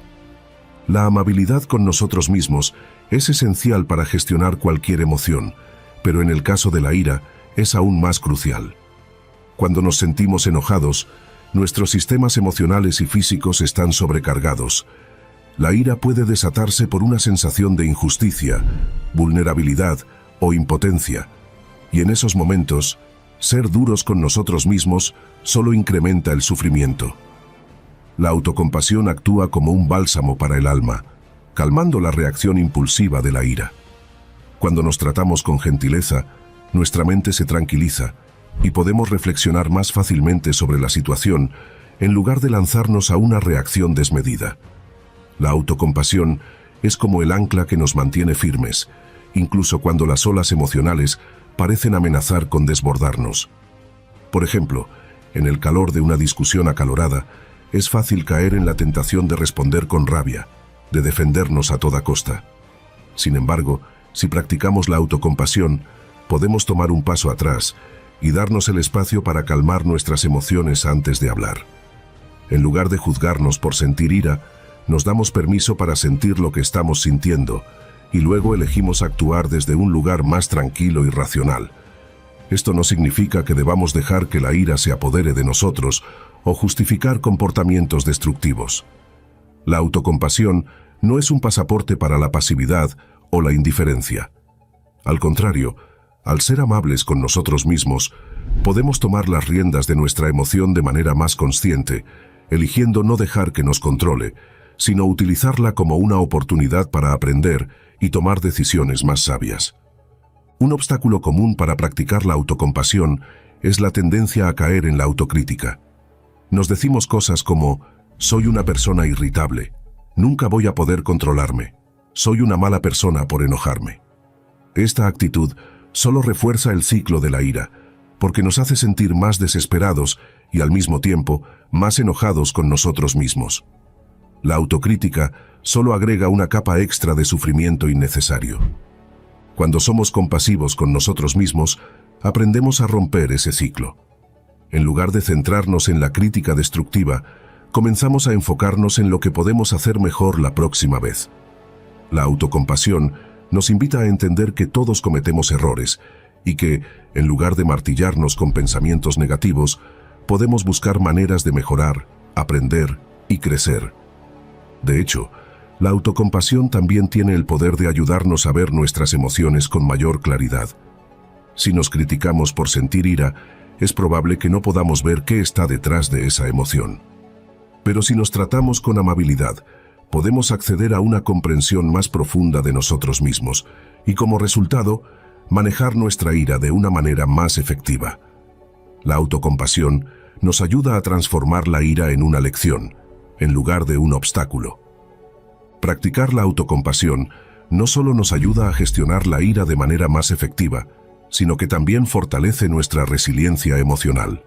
La amabilidad con nosotros mismos es esencial para gestionar cualquier emoción, pero en el caso de la ira es aún más crucial. Cuando nos sentimos enojados, nuestros sistemas emocionales y físicos están sobrecargados. La ira puede desatarse por una sensación de injusticia, vulnerabilidad o impotencia, y en esos momentos, ser duros con nosotros mismos solo incrementa el sufrimiento. La autocompasión actúa como un bálsamo para el alma, calmando la reacción impulsiva de la ira. Cuando nos tratamos con gentileza, nuestra mente se tranquiliza y podemos reflexionar más fácilmente sobre la situación en lugar de lanzarnos a una reacción desmedida. La autocompasión es como el ancla que nos mantiene firmes, incluso cuando las olas emocionales parecen amenazar con desbordarnos. Por ejemplo, en el calor de una discusión acalorada, es fácil caer en la tentación de responder con rabia, de defendernos a toda costa. Sin embargo, si practicamos la autocompasión, podemos tomar un paso atrás y darnos el espacio para calmar nuestras emociones antes de hablar. En lugar de juzgarnos por sentir ira, nos damos permiso para sentir lo que estamos sintiendo y luego elegimos actuar desde un lugar más tranquilo y racional. Esto no significa que debamos dejar que la ira se apodere de nosotros o justificar comportamientos destructivos. La autocompasión no es un pasaporte para la pasividad o la indiferencia. Al contrario, al ser amables con nosotros mismos, podemos tomar las riendas de nuestra emoción de manera más consciente, eligiendo no dejar que nos controle, sino utilizarla como una oportunidad para aprender y tomar decisiones más sabias. Un obstáculo común para practicar la autocompasión es la tendencia a caer en la autocrítica. Nos decimos cosas como: soy una persona irritable, nunca voy a poder controlarme, soy una mala persona por enojarme. Esta actitud solo refuerza el ciclo de la ira, porque nos hace sentir más desesperados y al mismo tiempo más enojados con nosotros mismos. La autocrítica solo agrega una capa extra de sufrimiento innecesario. Cuando somos compasivos con nosotros mismos, aprendemos a romper ese ciclo. En lugar de centrarnos en la crítica destructiva, comenzamos a enfocarnos en lo que podemos hacer mejor la próxima vez. La autocompasión nos invita a entender que todos cometemos errores y que, en lugar de martillarnos con pensamientos negativos, podemos buscar maneras de mejorar, aprender y crecer. De hecho, la autocompasión también tiene el poder de ayudarnos a ver nuestras emociones con mayor claridad. Si nos criticamos por sentir ira, es probable que no podamos ver qué está detrás de esa emoción. Pero si nos tratamos con amabilidad, podemos acceder a una comprensión más profunda de nosotros mismos y, como resultado, manejar nuestra ira de una manera más efectiva. La autocompasión nos ayuda a transformar la ira en una lección, en lugar de un obstáculo. Practicar la autocompasión no solo nos ayuda a gestionar la ira de manera más efectiva, sino que también fortalece nuestra resiliencia emocional.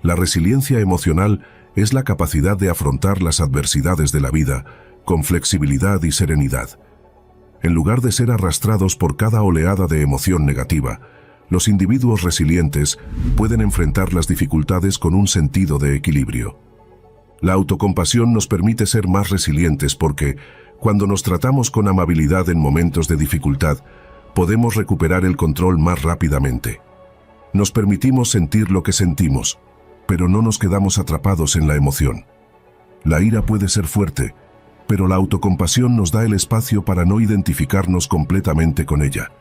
La resiliencia emocional es la capacidad de afrontar las adversidades de la vida con flexibilidad y serenidad. En lugar de ser arrastrados por cada oleada de emoción negativa, los individuos resilientes pueden enfrentar las dificultades con un sentido de equilibrio. La autocompasión nos permite ser más resilientes porque, cuando nos tratamos con amabilidad en momentos de dificultad, podemos recuperar el control más rápidamente. Nos permitimos sentir lo que sentimos, pero no nos quedamos atrapados en la emoción. La ira puede ser fuerte, pero la autocompasión nos da el espacio para no identificarnos completamente con ella,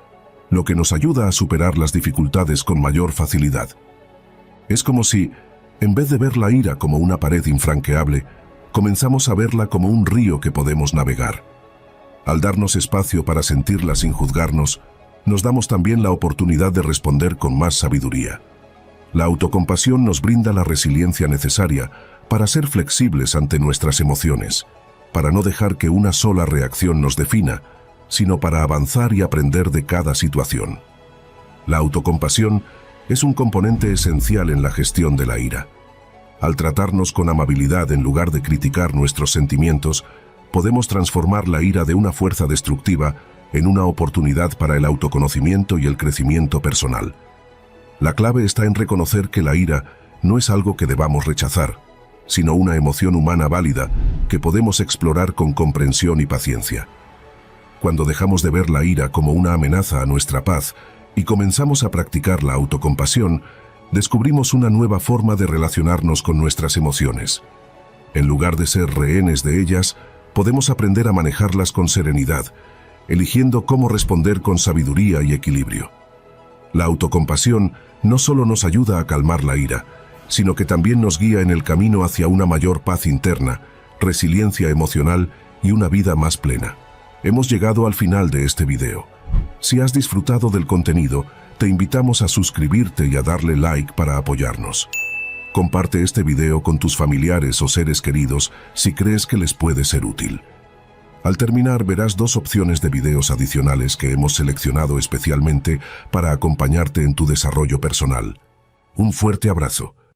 lo que nos ayuda a superar las dificultades con mayor facilidad. Es como si, en vez de ver la ira como una pared infranqueable, comenzamos a verla como un río que podemos navegar. Al darnos espacio para sentirla sin juzgarnos, nos damos también la oportunidad de responder con más sabiduría. La autocompasión nos brinda la resiliencia necesaria para ser flexibles ante nuestras emociones, para no dejar que una sola reacción nos defina, sino para avanzar y aprender de cada situación. La autocompasión es un componente esencial en la gestión de la ira. Al tratarnos con amabilidad en lugar de criticar nuestros sentimientos, podemos transformar la ira de una fuerza destructiva en una oportunidad para el autoconocimiento y el crecimiento personal. La clave está en reconocer que la ira no es algo que debamos rechazar, sino una emoción humana válida que podemos explorar con comprensión y paciencia. Cuando dejamos de ver la ira como una amenaza a nuestra paz y comenzamos a practicar la autocompasión, descubrimos una nueva forma de relacionarnos con nuestras emociones. En lugar de ser rehenes de ellas, podemos aprender a manejarlas con serenidad, eligiendo cómo responder con sabiduría y equilibrio. La autocompasión no solo nos ayuda a calmar la ira, sino que también nos guía en el camino hacia una mayor paz interna, resiliencia emocional y una vida más plena. Hemos llegado al final de este video. Si has disfrutado del contenido, te invitamos a suscribirte y a darle like para apoyarnos. Comparte este video con tus familiares o seres queridos si crees que les puede ser útil. Al terminar verás 2 opciones de videos adicionales que hemos seleccionado especialmente para acompañarte en tu desarrollo personal. Un fuerte abrazo.